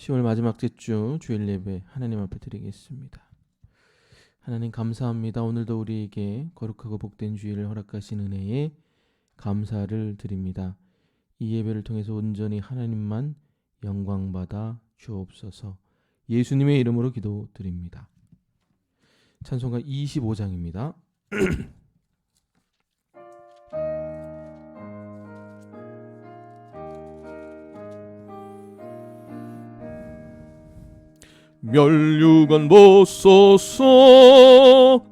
10월 마지막 주 주일 예배 하나님 앞에 드리겠습니다. 하나님 감사합니다. 오늘도 우리에게 거룩하고 복된 주일을 허락하신 은혜에 감사를 드립니다. 이 예배를 통해서 온전히 하나님만 영광받아 주옵소서. 예수님의 이름으로 기도드립니다. 찬송가 25장입니다. 멸류관 보소서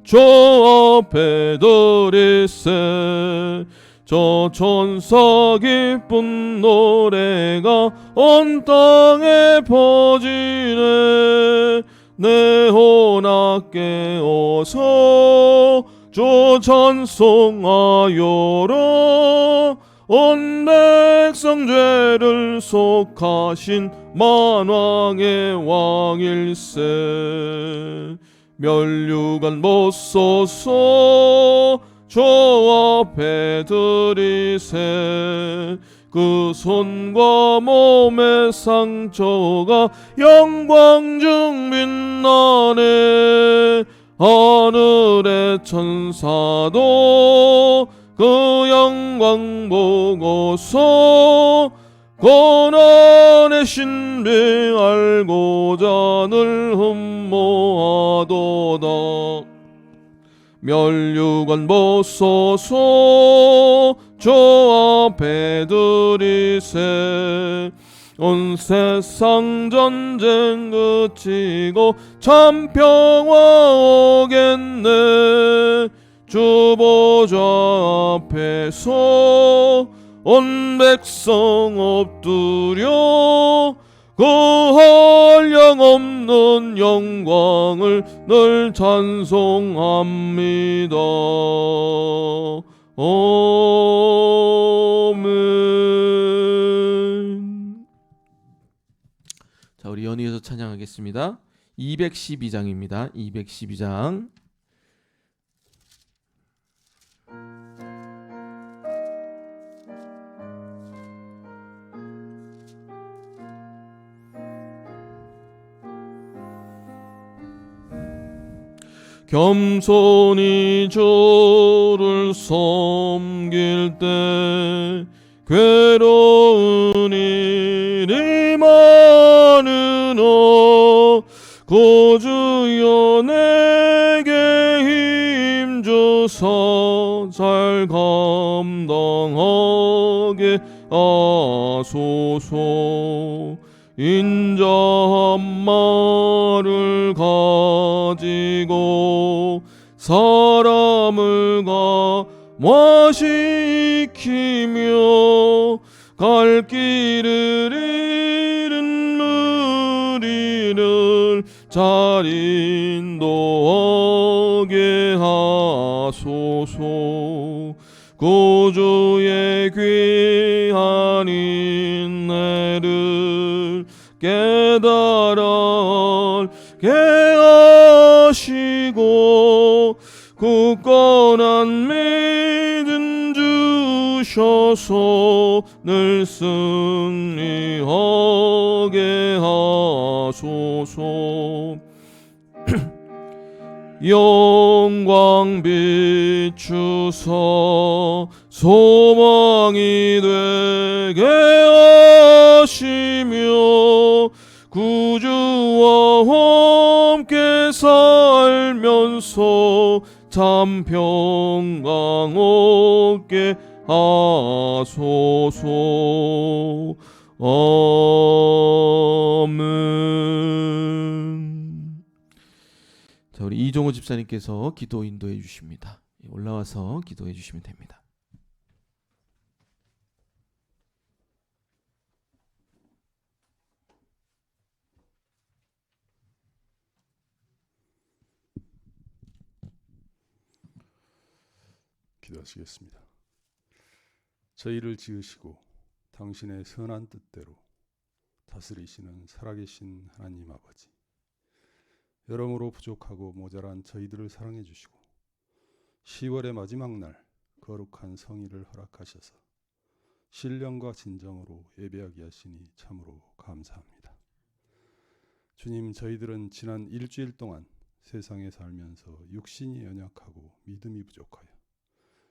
저 앞에 드리세 저 천사 기쁜 노래가 온 땅에 퍼지네 내 혼아 깨어서 주 찬송하여라 온 백성 죄를 속하신 만왕의 왕일세 멸류관 보소서 저 앞에 드리세 그 손과 몸의 상처가 영광 중 빛나네 하늘의 천사도 그 영광 보고서 고난의 신비 알고자 늘 흠모하도다 멸류관 보소서 저 앞에 드리세 온 세상 전쟁 그치고 참 평화 오겠네 주 보좌 앞에서 온 백성 엎드려 그 한량없는 영광을 늘 찬송합니다. 아멘. 자, 우리 연이어서 찬양하겠습니다. 212장입니다. 212장. 겸손히 주를 섬길 때 괴로운 일이 많으나 구주여 내게 힘주사 잘 감당하게 하소서 인자 한 마를 가지고 사람을 감화시키며 갈 길을 잃은 무리를 잘 인도하게 하소서 구주의 귀한 인내를 깨달아 알게 하시고 굳건한 믿음 주셔서 늘 승리하게 하소서 영광 비추사 소망이 되게 하시며 구주와 함께 살면서 참 평강 얻게 하소서. 아멘. 자, 우리 이종호 집사님께서 기도 인도해 주십니다. 올라와서 기도해 주시면 됩니다. 기도하시겠습니다. 저희를 지으시고 당신의 선한 뜻대로 다스리시는 살아계신 하나님 아버지, 여러모로 부족하고 모자란 저희들을 사랑해 주시고 10월의 마지막 날 거룩한 성일을 허락하셔서 신령과 진정으로 예배하게 하시니 참으로 감사합니다. 주님, 저희들은 지난 일주일 동안 세상에 살면서 육신이 연약하고 믿음이 부족하여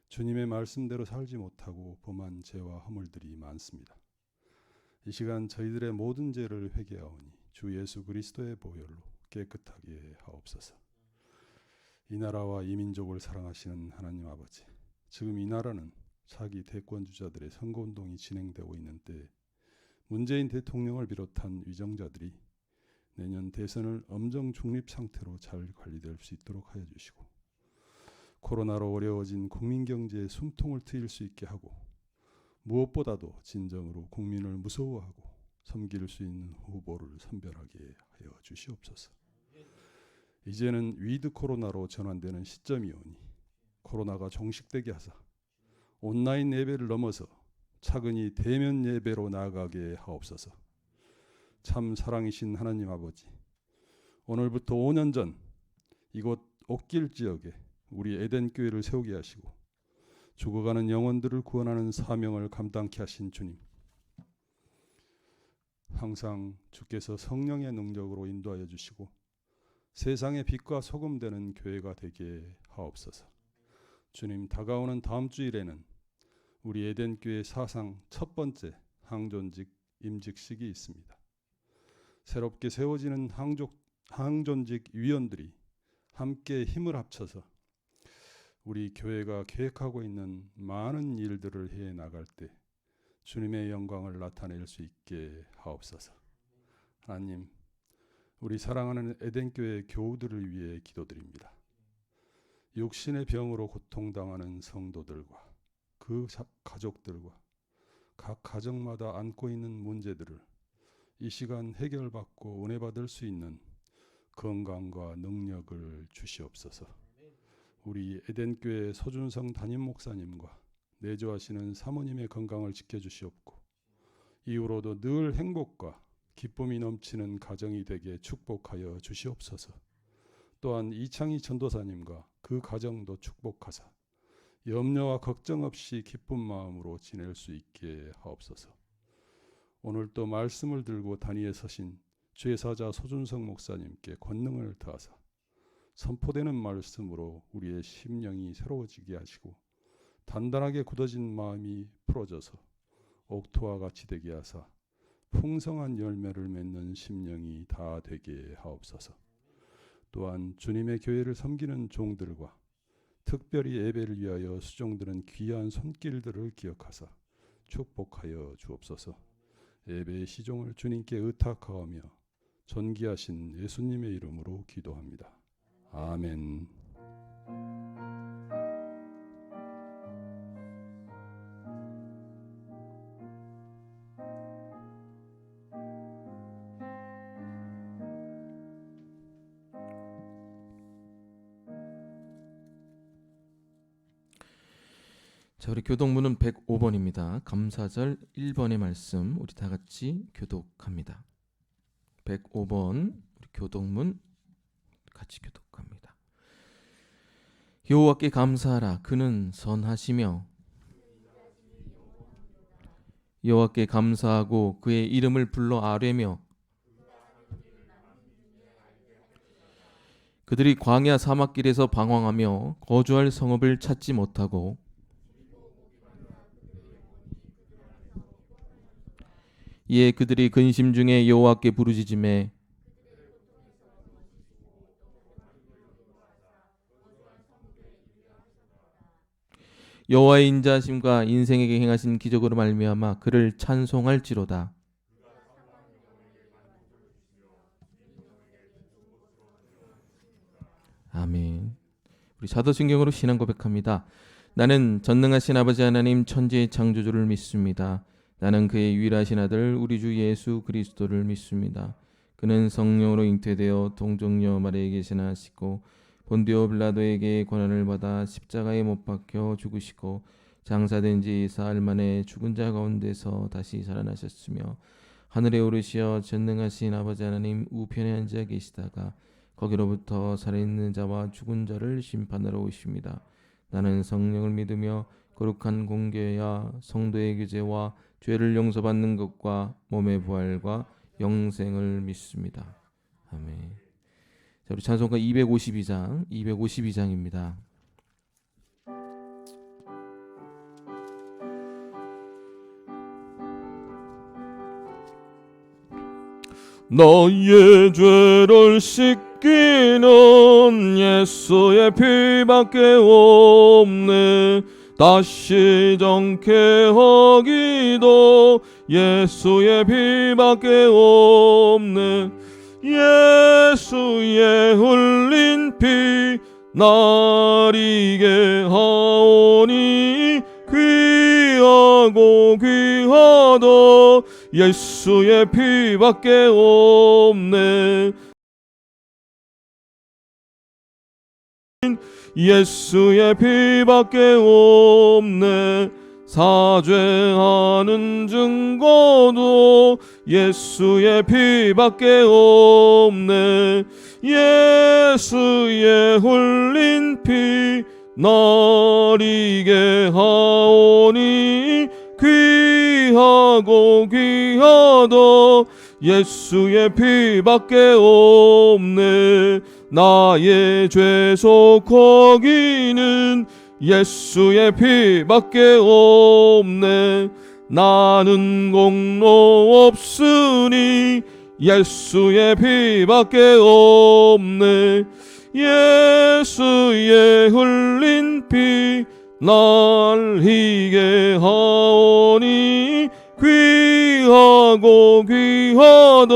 주님의 말씀대로 살지 못하고 범한 죄와 허물들이 많습니다. 이 시간 저희들의 모든 죄를 회개하오니 주 예수 그리스도의 보혈로 깨끗하게 하옵소서. 이 나라와 이 민족을 사랑하시는 하나님 아버지, 지금 이 나라는 차기 대권주자들의 선거운동이 진행되고 있는 때에 문재인 대통령을 비롯한 위정자들이 내년 대선을 엄정 중립 상태로 잘 관리될 수 있도록 하여 주시고, 코로나로 어려워진 국민 경제에 숨통을 트일 수 있게 하고, 무엇보다도 진정으로 국민을 무서워하고 섬길 수 있는 후보를 선별하게 하여 주시옵소서. 이제는 위드 코로나로 전환되는 시점이오니 코로나가 종식되게 하사 온라인 예배를 넘어서 차근히 대면 예배로 나아가게 하옵소서. 참 사랑이신 하나님 아버지, 오늘부터 5년 전 이곳 옥길 지역에 우리 에덴교회를 세우게 하시고 죽어가는 영혼들을 구원하는 사명을 감당케 하신 주님, 항상 주께서 성령의 능력으로 인도하여 주시고 세상의 빛과 소금 되는 교회가 되게 하옵소서. 주님, 다가오는 다음 주일에는 우리 에덴교회 사상 첫 번째 항존직 임직식이 있습니다. 새롭게 세워지는 항존직 위원들이 함께 힘을 합쳐서 우리 교회가 계획하고 있는 많은 일들을 해 나갈 때 주님의 영광을 나타낼 수 있게 하옵소서. 하나님, 우리 사랑하는 에덴교회 교우들을 위해 기도드립니다. 육신의 병으로 고통당하는 성도들과 그 가족들과 각 가정마다 안고 있는 문제들을 이 시간 해결받고 은혜 받을 수 있는 건강과 능력을 주시옵소서. 우리 에덴교회 서준성 담임 목사님과 내조하시는 사모님의 건강을 지켜주시옵고, 이후로도 늘 행복과 기쁨이 넘치는 가정이 되게 축복하여 주시옵소서. 또한 이창희 전도사님과 그 가정도 축복하사 염려와 걱정 없이 기쁜 마음으로 지낼 수 있게 하옵소서. 오늘 또 말씀을 들고 단위에 서신 주의 사자 소준성 목사님께 권능을 더하사 선포되는 말씀으로 우리의 심령이 새로워지게 하시고 단단하게 굳어진 마음이 풀어져서 옥토와 같이 되게 하사 풍성한 열매를 맺는 심령이 다 되게 하옵소서. 또한 주님의 교회를 섬기는 종들과 특별히 예배를 위하여 수종드는 귀한 손길들을 기억하사 축복하여 주옵소서. 예배의 시종을 주님께 의탁하오며 존귀하신 예수님의 이름으로 기도합니다. 아멘. 자, 우리 교독문은 105번입니다. 감사절 1번의 말씀 우리 다 같이 교독합니다. 105번 우리 교독문 같이 교독합니다. 여호와께 감사하라. 그는 선하시며 여호와께 감사하고 그의 이름을 불러 아뢰며 그들이 광야 사막길에서 방황하며 거주할 성읍을 찾지 못하고 이에 그들이 근심 중에 여호와께 부르짖음에 여호와의 인자하심과 인생에게 행하신 기적으로 말미암아 그를 찬송할지로다. 아멘. 우리 사도신경으로 신앙 고백합니다. 나는 전능하신 아버지 하나님 천지의 창조주를 믿습니다. 나는 그의 유일하신 아들 우리 주 예수 그리스도를 믿습니다. 그는 성령으로 잉태되어 동정녀 마리아에게 나시고 본디오 빌라도에게 고난을 받아 십자가에 못 박혀 죽으시고 장사된 지 사흘 만에 죽은 자 가운데서 다시 살아나셨으며 하늘에 오르시어 전능하신 아버지 하나님 우편에 앉아 계시다가 거기로부터 살아있는 자와 죽은 자를 심판하러 오십니다. 나는 성령을 믿으며 거룩한 공교회와 성도의 교제와 죄를 용서받는 것과 몸의 부활과 영생을 믿습니다. 아멘. 자, 우리 찬송가 252장입니다. 너의 죄를 씻기는 예수의 피밖에 없네. 다시 정케 하기도 예수의 피밖에 없네. 예수의 흘린 피 날 이게 하오니 귀하고 귀하다 예수의 피밖에 없네. 예수의 피밖에 없네. 사죄하는 증거도 예수의 피밖에 없네. 예수의 흘린 피 날 이게 하오니 귀하고 귀하다 예수의 피밖에 없네. 나의 죄속 거기는 예수의 피밖에 없네. 나는 공로 없으니 예수의 피밖에 없네. 예수의 흘린 피 날 희게 하오니 귀하고 귀하다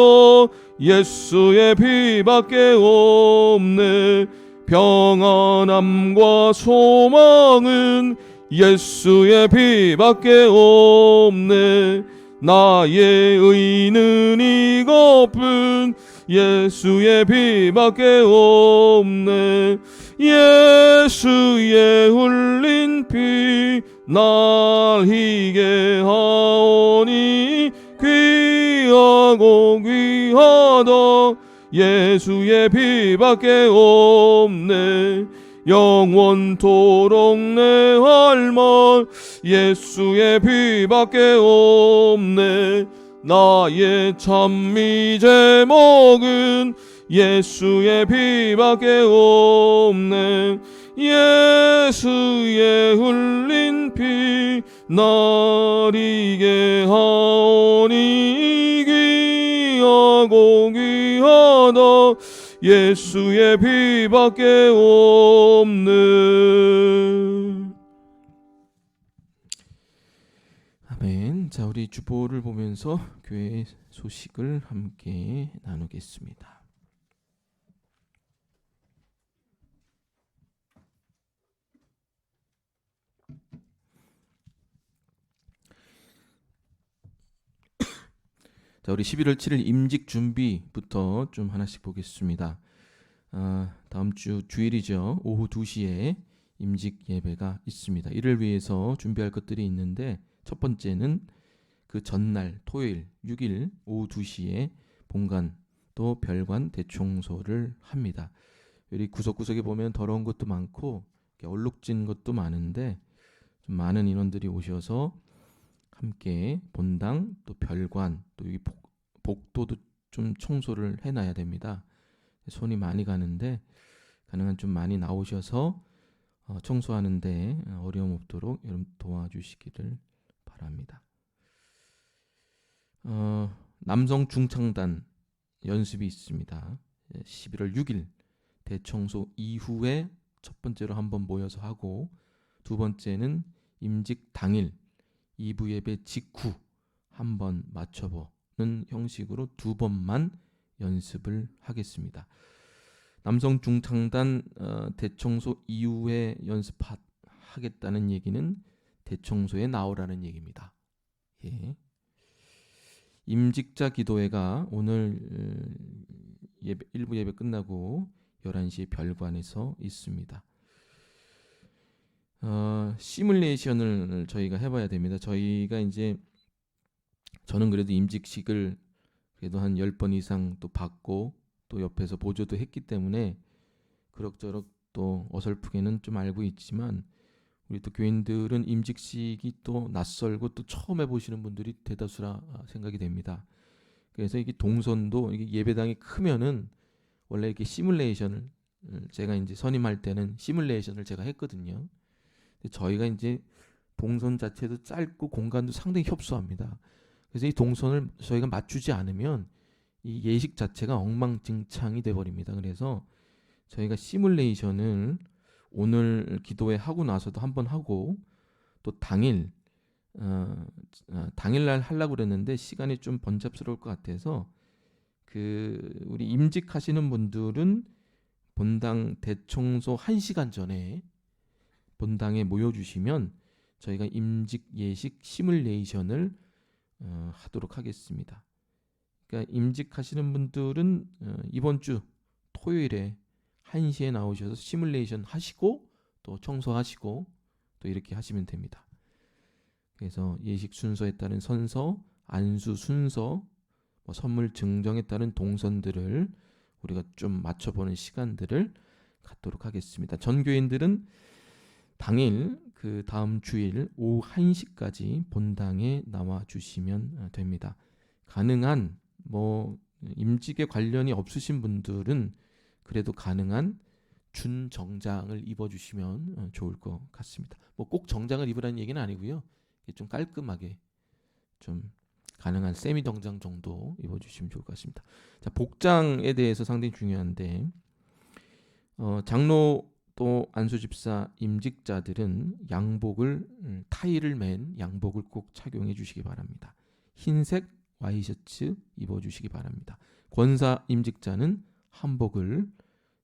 예수의 피밖에 없네. 평안함과 소망은 예수의 피밖에 없네. 나의 의는 이것뿐 예수의 피밖에 없네. 예수의 흘린 피 날 희게 하오니 귀하고 귀하다 예수의 피밖에 없네. 영원토록 내 할 말 예수의 피밖에 없네. 나의 찬미 제목은 예수의 피밖에 없네. 예수의 흘린 피 날 이게 하오니 귀하고 귀하다 예수의 피밖에 없네. 아멘. 자, 우리 주보를 보면서 교회 소식을 함께 나누겠습니다. 자, 우리 11월 7일 임직 준비부터 좀 하나씩 보겠습니다. 다음 주 주일이죠. 오후 2시에 임직 예배가 있습니다. 이를 위해서 준비할 것들이 있는데 첫 번째는 그 전날 토요일 6일 오후 2시에 본관 또 별관 대청소를 합니다. 여기 구석구석에 보면 더러운 것도 많고 얼룩진 것도 많은데 좀 많은 인원들이 오셔서 함께 본당 또 별관 또 여기 복도도 좀 청소를 해놔야 됩니다. 손이 많이 가는데 가능한 좀 많이 나오셔서 청소하는데 어려움 없도록 여러분 도와주시기를 바랍니다. 남성 중창단 연습이 있습니다. 11월 6일 대청소 이후에 첫 번째로 한번 모여서 하고 두 번째는 임직 당일 2부 예배 직후 한번 맞춰보는 형식으로 두 번만 연습을 하겠습니다. 남성 중창단 대청소 이후에 연습하겠다는 얘기는 대청소에 나오라는 얘기입니다. 예. 임직자 기도회가 오늘 예배, 1부 예배 끝나고 11시에 별관에서 있습니다. 시뮬레이션을 저희가 해봐야 됩니다. 저희가 이제 저는 그래도 임직식을 그래도 한 10번 이상 또 받고 또 옆에서 보조도 했기 때문에 그럭저럭 또 어설프게는 좀 알고 있지만 우리 또 교인들은 임직식이 또 낯설고 또 처음 해보시는 분들이 대다수라 생각이 됩니다. 그래서 이게 동선도 이게 예배당이 크면은 원래 이렇게 시뮬레이션을 제가 이제 선임할 때는 시뮬레이션을 제가 했거든요. 근데 저희가 이제 동선 자체도 짧고 공간도 상당히 협소합니다. 그래서 이 동선을 저희가 맞추지 않으면 이 예식 자체가 엉망진창이 돼 버립니다. 그래서 저희가 시뮬레이션을 오늘 기도회 하고 나서도 한번 하고 또 당일날 하려고 그랬는데 시간이 좀 번잡스러울 것 같아서 우리 임직하시는 분들은 본당 대청소 1시간 전에 본당에 모여주시면 저희가 임직 예식 시뮬레이션을 하도록 하겠습니다. 그러니까 임직하시는 분들은 이번 주 토요일에 1시에 나오셔서 시뮬레이션 하시고 또 청소하시고 또 이렇게 하시면 됩니다. 그래서 예식 순서에 따른 선서, 안수 순서, 선물 증정에 따른 동선들을 우리가 좀 맞춰보는 시간들을 갖도록 하겠습니다. 전 교인들은 당일 그 다음 주일 오후 1시까지 본당에 나와 주시면 됩니다. 가능한 임직에 관련이 없으신 분들은 그래도 가능한 준 정장을 입어주시면 좋을 것 같습니다. 꼭 정장을 입으라는 얘기는 아니고요. 좀 깔끔하게 좀 가능한 세미 정장 정도 입어주시면 좋을 것 같습니다. 자, 복장에 대해서 상당히 중요한데 장로 또 안수집사 임직자들은 양복을 타이를 맨 양복을 꼭 착용해 주시기 바랍니다. 흰색 와이셔츠 입어주시기 바랍니다. 권사 임직자는 한복을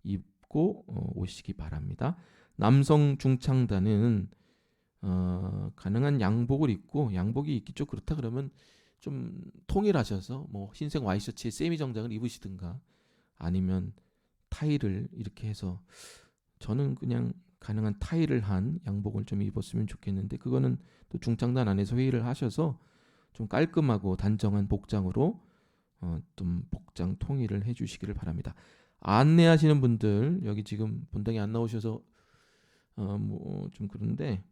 입고 오시기 바랍니다. 남성 중창단은 가능한 양복을 입고 양복이 있기 좀 그렇다 그러면 좀 통일하셔서 흰색 와이셔츠에 세미 정장을 입으시든가 아니면 타이를 이렇게 해서 저는 그냥 가능한 타이를 한 양복을 좀 입었으면 좋겠는데 그거는 또 중창단 안에서 회의를 하셔서 좀 깔끔하고 단정한 복장으로 좀 복장 통일을 해주시기를 바랍니다. 안내하시는 분들 여기 지금 본당에 안 나오셔서 좀 그런데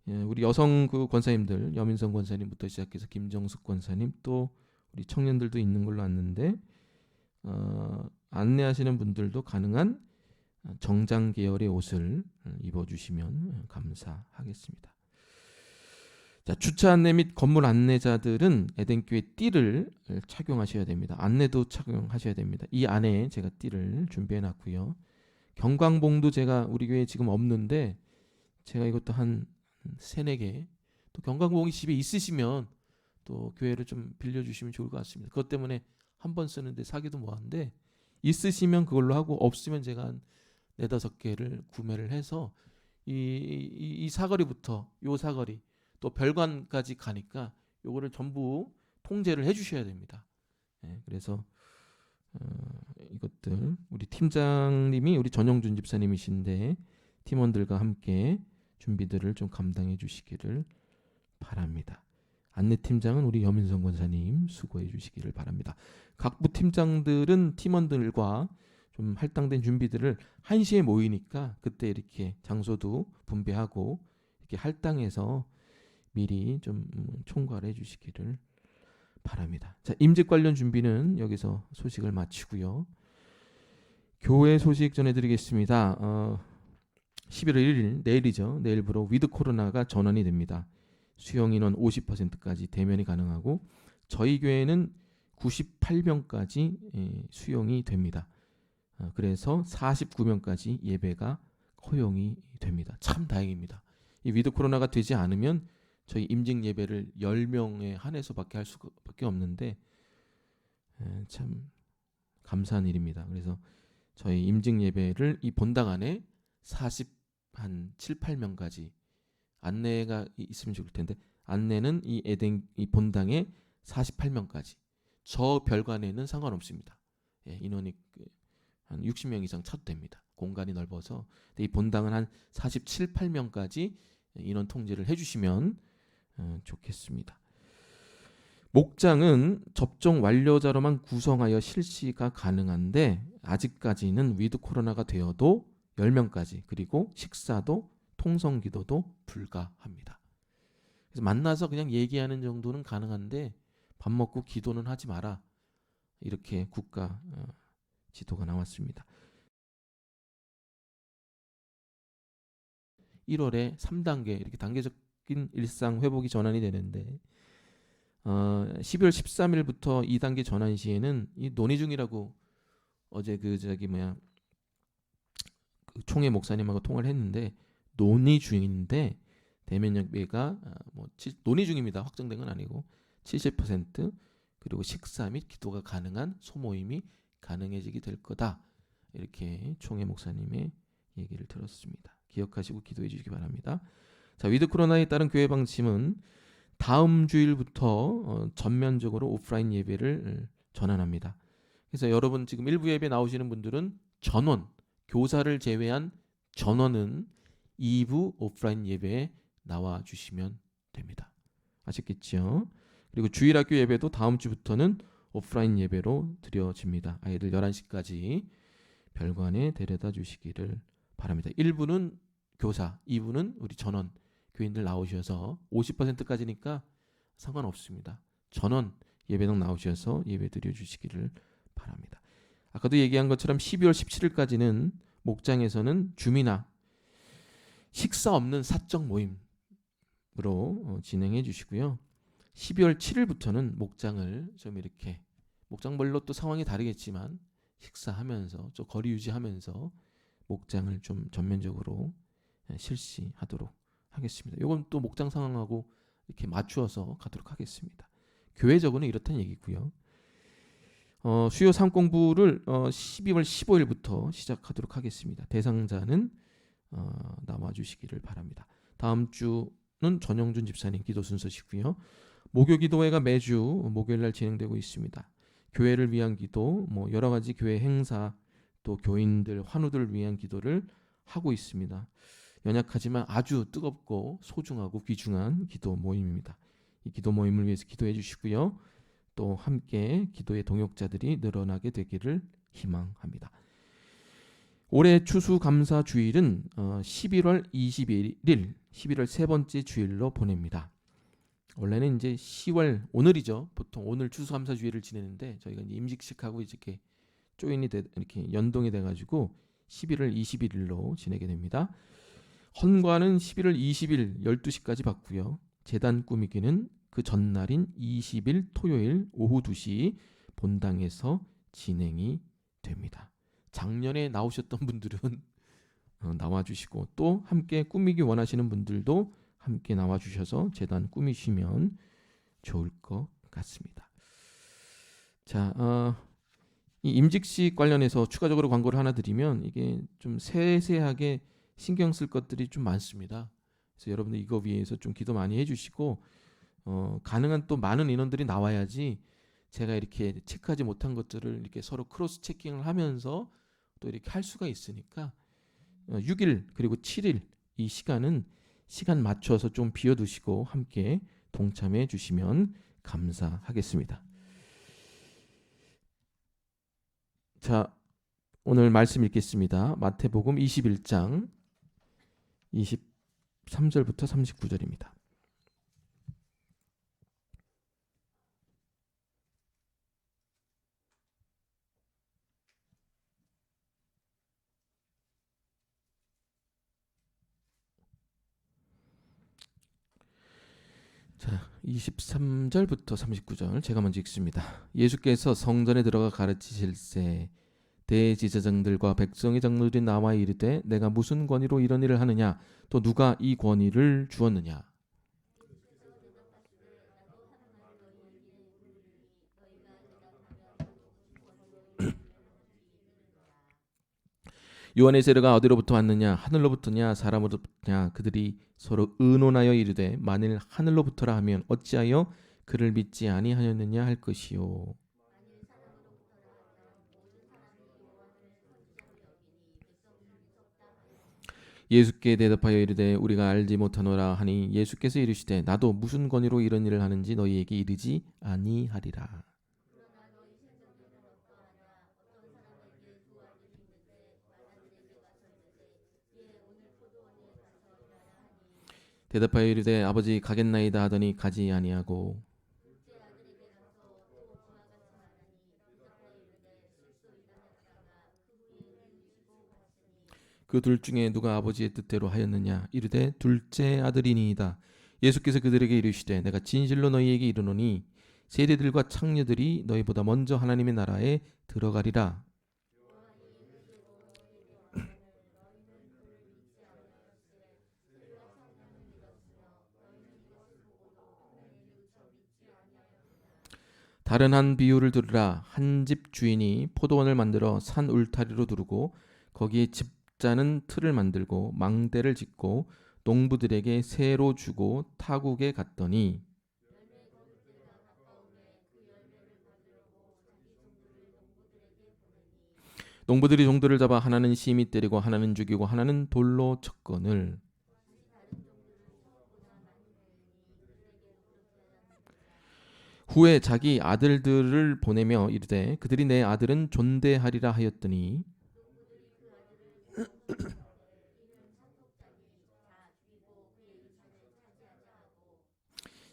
우리 여성 그 권사님들 여민성 권사님부터 시작해서 김정숙 권사님 또 우리 청년들도 있는 걸로 아는데 안내하시는 분들도 가능한 정장 계열의 옷을 입어주시면 감사하겠습니다. 자, 주차 안내 및 건물 안내자들은 에덴교회 띠를 착용하셔야 됩니다. 안내도 착용하셔야 됩니다. 이 안에 제가 띠를 준비해 놨고요. 경광봉도 제가 우리 교회에 지금 없는데 제가 이것도 한 3-4개 또 경광봉이 집에 있으시면 또 교회를 좀 빌려주시면 좋을 것 같습니다. 그것 때문에 한 번 쓰는데 사기도 뭐한데 있으시면 그걸로 하고 없으면 제가 한 4-5개를 구매를 해서 이 사거리부터 요 사거리 또 별관까지 가니까 요거를 전부 통제를 해주셔야 됩니다. 그래서 이것들 우리 팀장님이 우리 전영준 집사님이신데 팀원들과 함께 준비들을 좀 감당해 주시기를 바랍니다. 안내팀장은 우리 여민성 권사님 수고해 주시기를 바랍니다. 각 부 팀장들은 팀원들과 좀 할당된 준비들을 1시에 모이니까 그때 이렇게 장소도 분배하고 이렇게 할당해서 미리 좀 총괄해 주시기를 바랍니다. 자, 임직 관련 준비는 여기서 소식을 마치고요. 교회 소식 전해드리겠습니다. 11월 1일 내일이죠. 내일부로 위드 코로나가 전환이 됩니다. 수용 인원 50%까지 대면이 가능하고 저희 교회는 98명까지 수용이 됩니다. 그래서 49명까지 예배가 허용이 됩니다. 참 다행입니다. 이 위드 코로나가 되지 않으면 저희 임직 예배를 10명에 한해서밖에 할 수밖에 없는데 참 감사한 일입니다. 그래서 저희 임직 예배를 이 본당 안에 7-8명까지 안내가 있으면 좋을 텐데 안내는 이 본당에 48명까지 저 별관에는 상관없습니다. 인원이 한 60명 이상 차도 됩니다. 공간이 넓어서. 근데 이 본당은 한 47-8명까지 인원 통제를 해주시면 좋겠습니다. 목장은 접종 완료자로만 구성하여 실시가 가능한데 아직까지는 위드 코로나가 되어도 10명까지 그리고 식사도 통성기도도 불가합니다. 그래서 만나서 그냥 얘기하는 정도는 가능한데 밥 먹고 기도는 하지 마라. 이렇게 국가 지도가 나왔습니다. 1월에 3단계 이렇게 단계적인 일상 회복이 전환이 되는데 12월 13일부터 2단계 전환 시에는 이 논의 중이라고 어제 그 총회 목사님하고 통화를 했는데 논의 중인데 대면 예배가 논의 중입니다. 확정된 건 아니고 70% 그리고 식사 및 기도가 가능한 소모임이 가능해지게 될 거다. 이렇게 총회 목사님의 얘기를 들었습니다. 기억하시고 기도해 주시기 바랍니다. 자, 위드 코로나에 따른 교회 방침은 다음 주일부터 전면적으로 오프라인 예배를 전환합니다. 그래서 여러분 지금 일부 예배 나오시는 분들은 전원, 교사를 제외한 전원은 2부 오프라인 예배에 나와 주시면 됩니다. 아셨겠죠? 그리고 주일학교 예배도 다음 주부터는 오프라인 예배로 드려집니다. 아이들 11시까지 별관에 데려다 주시기를 바랍니다. 1부는 교사, 2부는 우리 전원 교인들 나오셔서 50%까지니까 상관없습니다. 전원 예배당 나오셔서 예배 드려 주시기를 바랍니다. 아까도 얘기한 것처럼 12월 17일까지는 목장에서는 주미나 식사 없는 사적 모임으로 진행해 주시고요. 12월 7일부터는 목장을 좀 이렇게 목장별로 또 상황이 다르겠지만 식사하면서 좀 거리 유지하면서 목장을 좀 전면적으로 실시하도록 하겠습니다. 이건 또 목장 상황하고 이렇게 맞추어서 가도록 하겠습니다. 교회적으로는 이렇다는 얘기고요. 수요 3공부를 12월 15일부터 시작하도록 하겠습니다. 대상자는 나와 주시기를 바랍니다. 다음 주는 전영준 집사님 기도 순서시고요. 목요 기도회가 매주 목요일 날 진행되고 있습니다. 교회를 위한 기도, 여러 가지 교회 행사, 또 교인들, 환우들을 위한 기도를 하고 있습니다. 연약하지만 아주 뜨겁고 소중하고 귀중한 기도 모임입니다. 이 기도 모임을 위해서 기도해 주시고요. 또 함께 기도의 동역자들이 늘어나게 되기를 희망합니다. 올해 추수감사주일은 11월 21일, 11월 세 번째 주일로 보냅니다. 원래는 이제 10월 오늘이죠. 보통 오늘 추수감사주일을 지내는데 저희가 이제 임직식하고 이렇게 조인이 이렇게 연동이 돼가지고 11월 21일로 지내게 됩니다. 헌관은 11월 20일 12시까지 받고요. 제단 꾸미기는 그 전날인 20일 토요일 오후 2시 본당에서 진행이 됩니다. 작년에 나오셨던 분들은 나와주시고 또 함께 꾸미기 원하시는 분들도 함께 나와주셔서 제단 꾸미시면 좋을 것 같습니다. 자, 이 임직식 관련해서 추가적으로 광고를 하나 드리면 이게 좀 세세하게 신경 쓸 것들이 좀 많습니다. 그래서 여러분들 이거 위해서 좀 기도 많이 해주시고 가능한 또 많은 인원들이 나와야지 제가 이렇게 체크하지 못한 것들을 이렇게 서로 크로스 체킹을 하면서 또 이렇게 할 수가 있으니까 6일 그리고 7일 이 시간은 시간 맞춰서 좀 비워두시고 함께 동참해 주시면 감사하겠습니다. 자, 오늘 말씀 읽겠습니다. 마태복음 21장 23절부터 39절입니다. 자, 23절부터 39절 제가 먼저 읽습니다. 예수께서 성전에 들어가 가르치실새 대제사장들과 백성의 장로들이 나와 이르되 내가 무슨 권위로 이런 일을 하느냐 또 누가 이 권위를 주었느냐. 요한의 세례가 어디로부터 왔느냐 하늘로부터냐 사람으로부터냐 그들이 서로 의논하여 이르되 만일 하늘로부터라 하면 어찌하여 그를 믿지 아니하였느냐 할 것이요. 예수께 대답하여 이르되 우리가 알지 못하노라 하니 예수께서 이르시되 나도 무슨 권위로 이런 일을 하는지 너희에게 이르지 아니하리라. 대답하여 이르되 아버지 가겠나이다 하더니 가지 아니하고 그 둘 중에 누가 아버지의 뜻대로 하였느냐? 이르되 둘째 아들이니이다. 예수께서 그들에게 이르시되 내가 진실로 너희에게 이르노니 세대들과 창녀들이 너희보다 먼저 하나님의 나라에 들어가리라. 다른 한 비유를 들으라. 한 집 주인이 포도원을 만들어 산 울타리로 두르고 거기에 집자는 틀을 만들고 망대를 짓고 농부들에게 세로 주고 타국에 갔더니 농부들이 종들을 잡아 하나는 심히 때리고 하나는 죽이고 하나는 돌로 쳤거늘. 후에 자기 아들들을 보내며 이르되 그들이 내 아들은 존대하리라 하였더니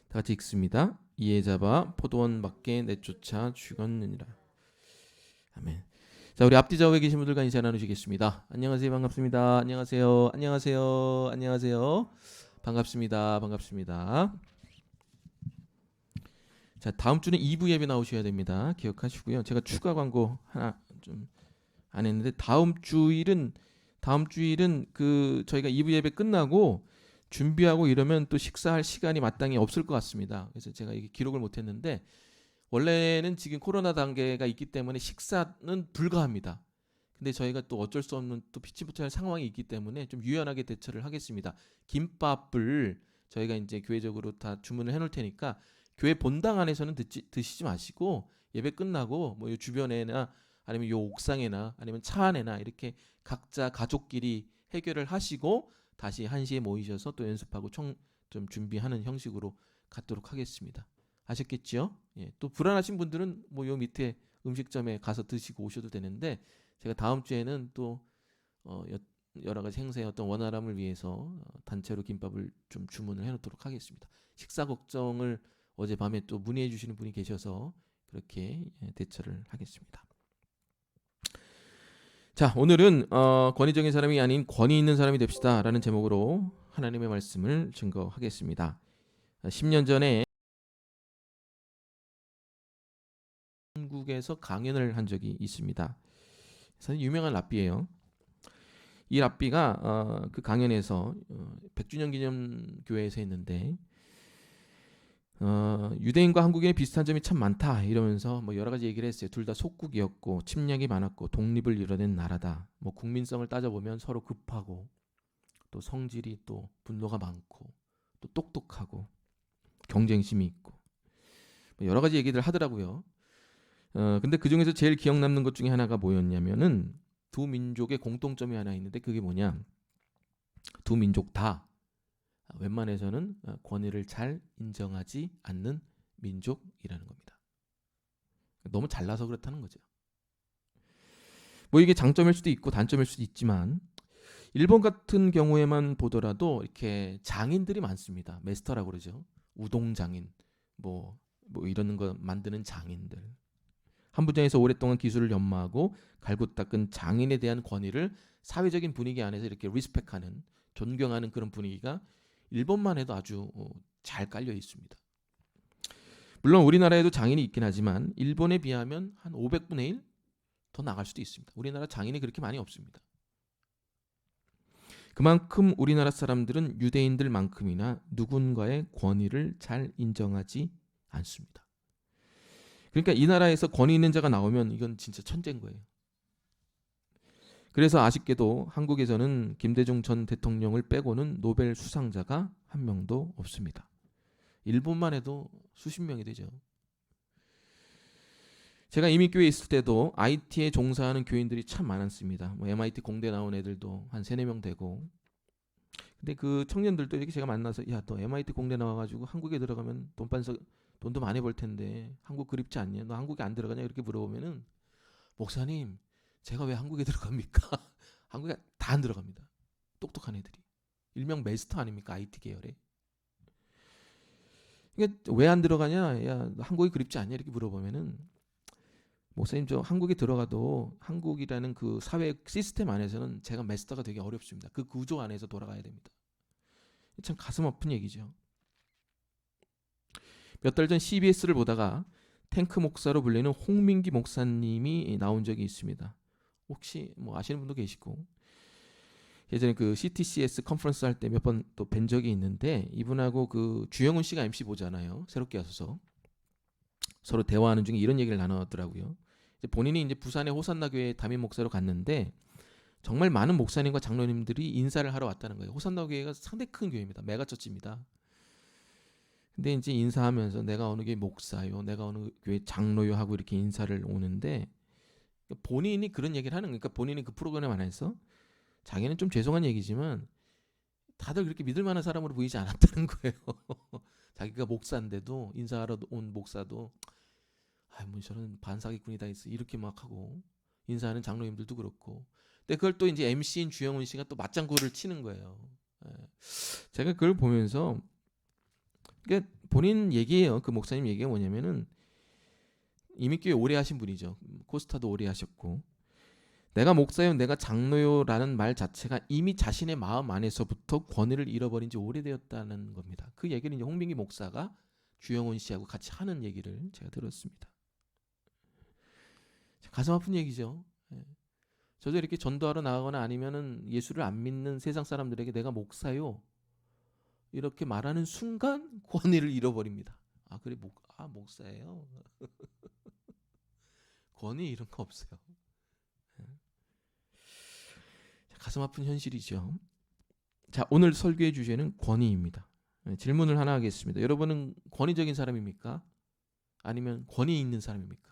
다 같이 읽습니다. 이에 잡아 포도원 밖에 내쫓아 죽였느니라. 아멘. 자, 우리 앞뒤 좌우에 계신 분들과 인사 나누시겠습니다. 안녕하세요, 반갑습니다. 안녕하세요, 안녕하세요, 안녕하세요. 반갑습니다, 반갑습니다. 자, 다음 주는 2부 예배 나오셔야 됩니다. 기억하시고요. 제가 추가 광고 하나 좀 안 했는데 다음 주일은 그 저희가 2부 예배 끝나고 준비하고 이러면 또 식사할 시간이 마땅히 없을 것 같습니다. 그래서 제가 이게 기록을 못 했는데 원래는 지금 코로나 단계가 있기 때문에 식사는 불가합니다. 근데 저희가 또 어쩔 수 없는 또 피치 못할 상황이 있기 때문에 좀 유연하게 대처를 하겠습니다. 김밥을 저희가 이제 교회적으로 다 주문을 해놓을 테니까 교회 본당 안에서는 드시지 마시고 예배 끝나고 뭐 요 주변에나 아니면 요 옥상에나 아니면 차 안에나 이렇게 각자 가족끼리 해결을 하시고 다시 1시에 모이셔서 또 연습하고 좀 준비하는 형식으로 갖도록 하겠습니다. 아셨겠죠? 예, 또 불안하신 분들은 뭐 요 밑에 음식점에 가서 드시고 오셔도 되는데 제가 다음 주에는 또 여러 가지 행사의 어떤 원활함을 위해서 단체로 김밥을 좀 주문을 해놓도록 하겠습니다. 식사 걱정을 어젯밤에 또 문의해 주시는 분이 계셔서 그렇게 대처를 하겠습니다. 자, 오늘은 권위적인 사람이 아닌 권위 있는 사람이 됩시다 라는 제목으로 하나님의 말씀을 증거하겠습니다. 10년 전에 한국에서 강연을 한 적이 있습니다. 사실 유명한 랍비예요. 이 랍비가 그 강연에서 100주년 기념 교회에서 했는데 유대인과 한국인의 비슷한 점이 참 많다 이러면서 뭐 여러 가지 얘기를 했어요. 둘 다 속국이었고 침략이 많았고 독립을 이뤄낸 나라다. 뭐 국민성을 따져보면 서로 급하고 또 성질이 또 분노가 많고 또 똑똑하고 경쟁심이 있고 뭐 여러 가지 얘기들 하더라고요. 근데 그 중에서 제일 기억 남는 것 중에 하나가 뭐였냐면은 두 민족의 공통점이 하나 있는데 그게 뭐냐? 두 민족 다 웬만해서는 권위를 잘 인정하지 않는 민족이라는 겁니다. 너무 잘나서 그렇다는 거죠. 뭐 이게 장점일 수도 있고 단점일 수도 있지만 일본 같은 경우에만 보더라도 이렇게 장인들이 많습니다. 메스터라고 그러죠. 우동 장인, 뭐 이런 거 만드는 장인들. 한 분야에서 오랫동안 기술을 연마하고 갈고 닦은 장인에 대한 권위를 사회적인 분위기 안에서 이렇게 리스펙하는, 존경하는 그런 분위기가 일본만 해도 아주 잘 깔려 있습니다. 물론 우리나라에도 장인이 있긴 하지만 일본에 비하면 한 500분의 1 더 나갈 수도 있습니다. 우리나라 장인이 그렇게 많이 없습니다. 그만큼 우리나라 사람들은 유대인들만큼이나 누군가의 권위를 잘 인정하지 않습니다. 그러니까 이 나라에서 권위 있는 자가 나오면 이건 진짜 천재인 거예요. 그래서 아쉽게도 한국에서는 김대중 전 대통령을 빼고는 노벨 수상자가 한 명도 없습니다. 일본만 해도 수십 명이 되죠. 제가 이민교회에 있을 때도 IT에 종사하는 교인들이 참 많았습니다. 뭐 MIT 공대 나온 애들도 한 3-4명 되고. 근데 그 청년들도 이렇게 제가 만나서 야, 너 MIT 공대 나와가지고 한국에 들어가면 돈도 많이 벌 텐데 한국 그립지 않냐? 너 한국에 안 들어가냐? 이렇게 물어보면은 목사님, 제가 왜 한국에 들어갑니까? 한국에 다 안 들어갑니다. 똑똑한 애들이. 일명 메스터 아닙니까? IT 계열에. 그러니까 왜 안 들어가냐? 야, 너 한국이 그립지 않냐? 이렇게 물어보면은 목사님 저 한국에 들어가도 한국이라는 그 사회 시스템 안에서는 제가 메스터가 되기 어렵습니다. 그 구조 안에서 돌아가야 됩니다. 참 가슴 아픈 얘기죠. 몇 달 전 CBS를 보다가 탱크 목사로 불리는 홍민기 목사님이 나온 적이 있습니다. 혹시 뭐 아시는 분도 계시고, 예전에 그 CTCS 컨퍼런스 할 때 몇 번 또 뵌 적이 있는데, 이분하고 그 주영훈 씨가 MC 보잖아요. 새롭게 와서 서로 대화하는 중에 이런 얘기를 나눴더라고요. 본인이 이제 부산의 호산나 교회 담임 목사로 갔는데 정말 많은 목사님과 장로님들이 인사를 하러 왔다는 거예요. 호산나 교회가 상당히 큰 교회입니다. 메가처치입니다. 근데 이제 인사하면서 내가 어느 교회 목사요, 내가 어느 교회 장로요 하고 이렇게 인사를 오는데, 본인이 그런 얘기를 하는 거예요. 그러니까 본인이 그 프로그램 안에서 자기는 좀 죄송한 얘기지만 다들 그렇게 믿을 만한 사람으로 보이지 않았다는 거예요. 자기가 목사인데도, 인사하러 온 목사도 뭐 저는 반사기꾼이다 이렇게 막 하고, 인사하는 장로님들도 그렇고. 근데 그걸 또 이제 MC인 주영훈 씨가 또 맞장구를 치는 거예요. 제가 그걸 보면서, 그러니까 본인 얘기예요. 그 목사님 얘기가 뭐냐면은, 이미 꽤 오래 하신 분이죠. 코스타도 오래 하셨고, 내가 목사요, 내가 장로요라는 말 자체가 이미 자신의 마음 안에서부터 권위를 잃어버린 지 오래되었다는 겁니다. 그 얘기를 이제 홍민기 목사가 주영훈 씨하고 같이 하는 얘기를 제가 들었습니다. 가슴 아픈 얘기죠. 저도 이렇게 전도하러 나가거나 아니면은 예수를 안 믿는 세상 사람들에게 내가 목사요 이렇게 말하는 순간 권위를 잃어버립니다. 아 그래 목사예요. 권위 이런 거 없어요. 가슴 아픈 현실이죠. 자, 오늘 설교의 주제는 권위입니다. 질문을 하나 하겠습니다. 여러분은 권위적인 사람입니까? 아니면 권위 있는 사람입니까?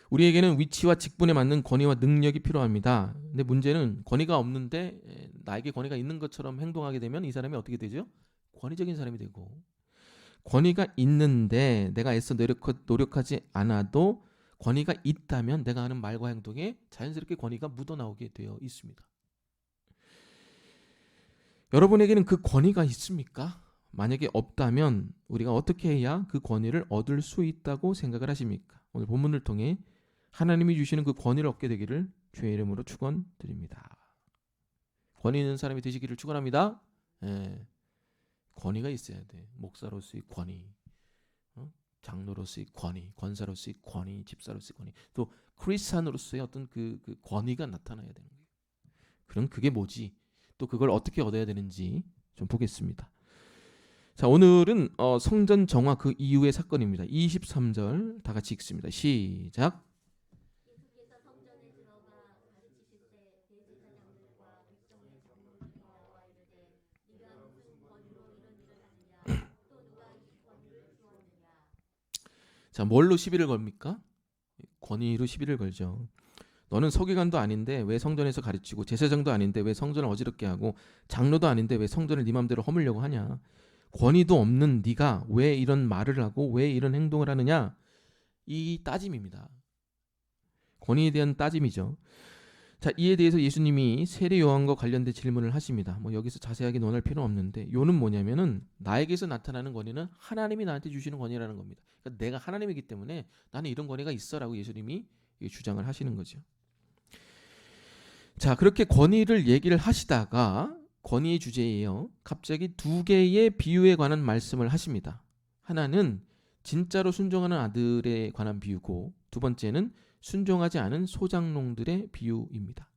우리에게는 위치와 직분에 맞는 권위와 능력이 필요합니다. 근데 문제는 권위가 없는데 나에게 권위가 있는 것처럼 행동하게 되면 이 사람이 어떻게 되죠? 권위적인 사람이 되고, 권위가 있는데 내가 애써 노력하지 않아도 권위가 있다면 내가 하는 말과 행동에 자연스럽게 권위가 묻어나오게 되어 있습니다. 여러분에게는 그 권위가 있습니까? 만약에 없다면 우리가 어떻게 해야 그 권위를 얻을 수 있다고 생각을 하십니까? 오늘 본문을 통해 하나님이 주시는 그 권위를 얻게 되기를 주의 이름으로 축원드립니다. 권위 있는 사람이 되시기를 축원합니다. 권위가 있어야 돼. 목사로서의 권위, 장로로서의 권위, 권사로서의 권위, 집사로서의 권위, 또 크리스찬으로서의 어떤 그 권위가 나타나야 되는 거예요. 그럼 그게 뭐지? 또 그걸 어떻게 얻어야 되는지 좀 보겠습니다. 자, 오늘은 성전 정화 그 이후의 사건입니다. 23절 다 같이 읽습니다. 시작. 예수께서 성전에 들어가 가르치실 때 대제사장들과 백성의 장로들이 나와 이르되 네가 무슨 권위로 이런 일을 하느냐, 또 누가 이 권위를 주었느냐. 자, 뭘로 시비를 겁니까? 권위로 시비를 걸죠. 너는 서기관도 아닌데 왜 성전에서 가르치고, 제사장도 아닌데 왜 성전을 어지럽게 하고, 장로도 아닌데 왜 성전을 네 맘대로 허물려고 하냐. 권위도 없는 네가 왜 이런 말을 하고 왜 이런 행동을 하느냐. 이 따짐입니다. 권위에 대한 따짐이죠. 자, 이에 대해서 예수님이 세례 요한과 관련된 질문을 하십니다. 뭐 여기서 자세하게 논할 필요는 없는데, 요는 뭐냐면은 나에게서 나타나는 권위는 하나님이 나한테 주시는 권위라는 겁니다. 그러니까 내가 하나님이기 때문에 나는 이런 권위가 있어라고 예수님이 주장을 하시는 거죠. 자, 그렇게 권위를 얘기를 하시다가 권위의 주제예요. 갑자기 두 개의 비유에 관한 말씀을 하십니다. 하나는 진짜로 순종하는 아들에 관한 비유고, 두 번째는 순종하지 않은 소장농들의 비유입니다.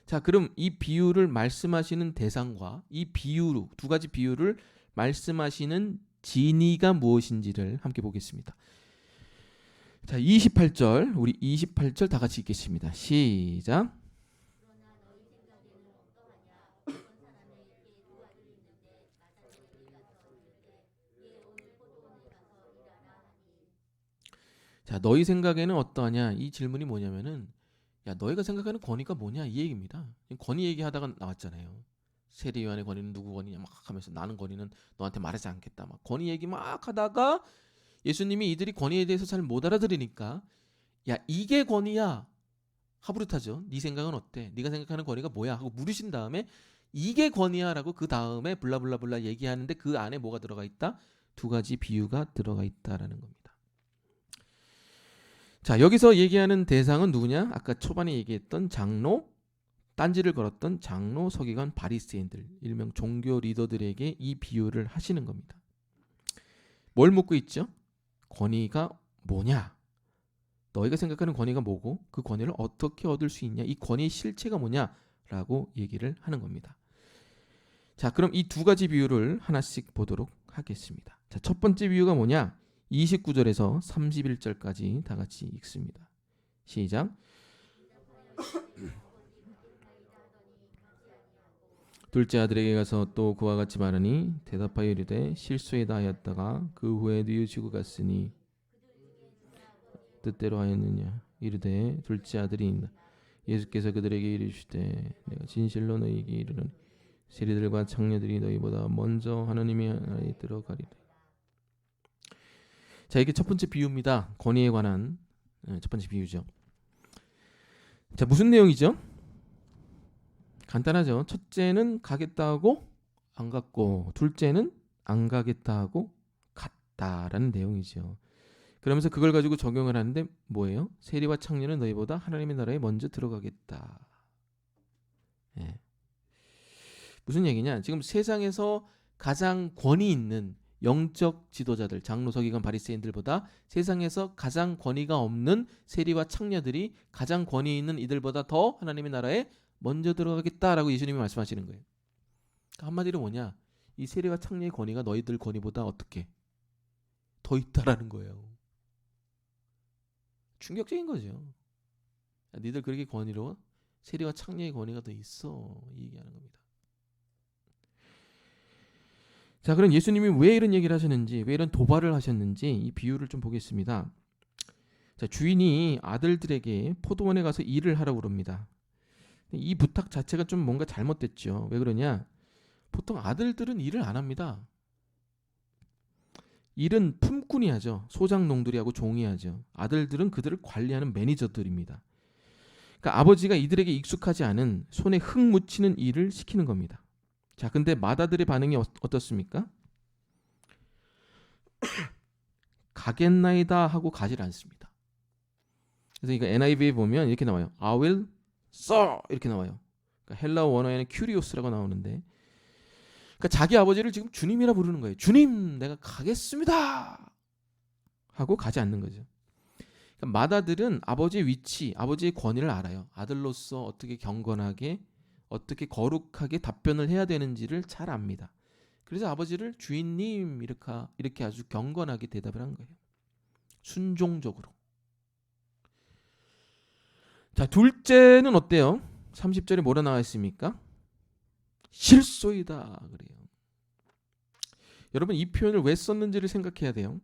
자, 그럼 이 비유를 말씀하시는 대상과 이 비유, 두 가지 비유를 말씀하시는 진의가 무엇인지를 함께 보겠습니다. 자, 28절, 우리 28절 다 같이 읽겠습니다. 시작. 그러나 너희 생각에는 어떠하냐. 어떤 사람에게 두 아들이 있는데 아들에게 가서 이르되 예 오늘 포도원에 가서 일하라 하니. 자, 너희 생각에는 어떠하냐. 이 질문이 뭐냐면은, 야, 너희가 생각하는 권위가 뭐냐 이 얘기입니다. 권위 얘기하다가 나왔잖아요. 세례 요한의 권위는 누구 권위냐 막 하면서 나는 권위는 너한테 말하지 않겠다 막 권위 얘기 막 하다가 예수님이 이들이 권위에 대해서 잘 못 알아들으니까, 야 이게 권위야 하부르타죠. 네 생각은 어때? 네가 생각하는 권위가 뭐야? 하고 물으신 다음에 이게 권위야라고 그 다음에 블라블라블라 얘기하는데 그 안에 뭐가 들어가 있다? 두 가지 비유가 들어가 있다라는 겁니다. 자, 여기서 얘기하는 대상은 누구냐? 아까 초반에 얘기했던 장로, 딴지를 걸었던 장로, 서기관, 바리새인들, 일명 종교 리더들에게 이 비유를 하시는 겁니다. 뭘 묻고 있죠? 권위가 뭐냐? 너희가 생각하는 권위가 뭐고 그 권위를 어떻게 얻을 수 있냐? 이 권위의 실체가 뭐냐라고 얘기를 하는 겁니다. 자, 그럼 이 두 가지 비유를 하나씩 보도록 하겠습니다. 자, 첫 번째 비유가 뭐냐? 29절에서 31절까지 다 같이 읽습니다. 시작. 둘째 아들에게 가서 또 그와 같이 말하니 대답하여 이르되 실수에다 하였다가 그 후에 뉘우치고 갔으니 뜻대로 하였느냐. 이르되 둘째 아들이 있나. 예수께서 그들에게 이르시되 내가 진실로 너희에게 이르노니 세리들과 창녀들이 너희보다 먼저 하나님의 나라에 들어가리라. 자, 이게 첫 번째 비유입니다. 권위에 관한 첫 번째 비유죠. 자, 무슨 내용이죠? 간단하죠. 첫째는 가겠다 하고 안 갔고, 둘째는 안 가겠다 하고 갔다라는 내용이죠. 그러면서 그걸 가지고 적용을 하는데 뭐예요? 세리와 창녀는 너희보다 하나님의 나라에 먼저 들어가겠다. 예. 무슨 얘기냐? 지금 세상에서 가장 권위 있는 영적 지도자들, 장로, 서기관, 바리새인들보다 세상에서 가장 권위가 없는 세리와 창녀들이 가장 권위 있는 이들보다 더 하나님의 나라에 먼저 들어가겠다라고 예수님이 말씀하시는 거예요. 그러니까 한마디로 뭐냐? 이 세리와 창녀의 권위가 너희들 권위보다 어떻게 더 있다라는 거예요. 충격적인 거죠. 니들 그렇게 권위로 세리와 창녀의 권위가 더 있어, 이 얘기하는 겁니다. 자, 그럼 예수님이 왜 이런 얘기를 하셨는지, 왜 이런 도발을 하셨는지 이 비유를 좀 보겠습니다. 자, 주인이 아들들에게 포도원에 가서 일을 하라고 그럽니다. 이 부탁 자체가 좀 뭔가 잘못됐죠. 왜 그러냐? 보통 아들들은 일을 안 합니다. 일은 품꾼이 하죠. 소장농들이 하고 종이 하죠. 아들들은 그들을 관리하는 매니저들입니다. 그러니까 아버지가 이들에게 익숙하지 않은 손에 흙 묻히는 일을 시키는 겁니다. 자, 근데 맏아들의 반응이 어떻습니까? 가겠나이다 하고 가질 않습니다. 그래서 이거 NIV에 보면 이렇게 나와요. I will, sir 이렇게 나와요. 그러니까 헬라어 원어에는 큐리오스라고 나오는데, 그러니까 자기 아버지를 지금 주님이라 부르는 거예요. 주님, 내가 가겠습니다 하고 가지 않는 거죠. 그러니까 맏아들은 아버지의 위치, 아버지의 권위를 알아요. 아들로서 어떻게 경건하게, 어떻게 거룩하게 답변을 해야 되는지를 잘 압니다. 그래서 아버지를 주인님 이렇게 아주 경건하게 대답을 한 거예요. 순종적으로. 자, 둘째는 어때요? 30절에 뭐라 나와 있습니까? 실소이다 그래요. 여러분, 이 표현을 왜 썼는지를 생각해야 돼요.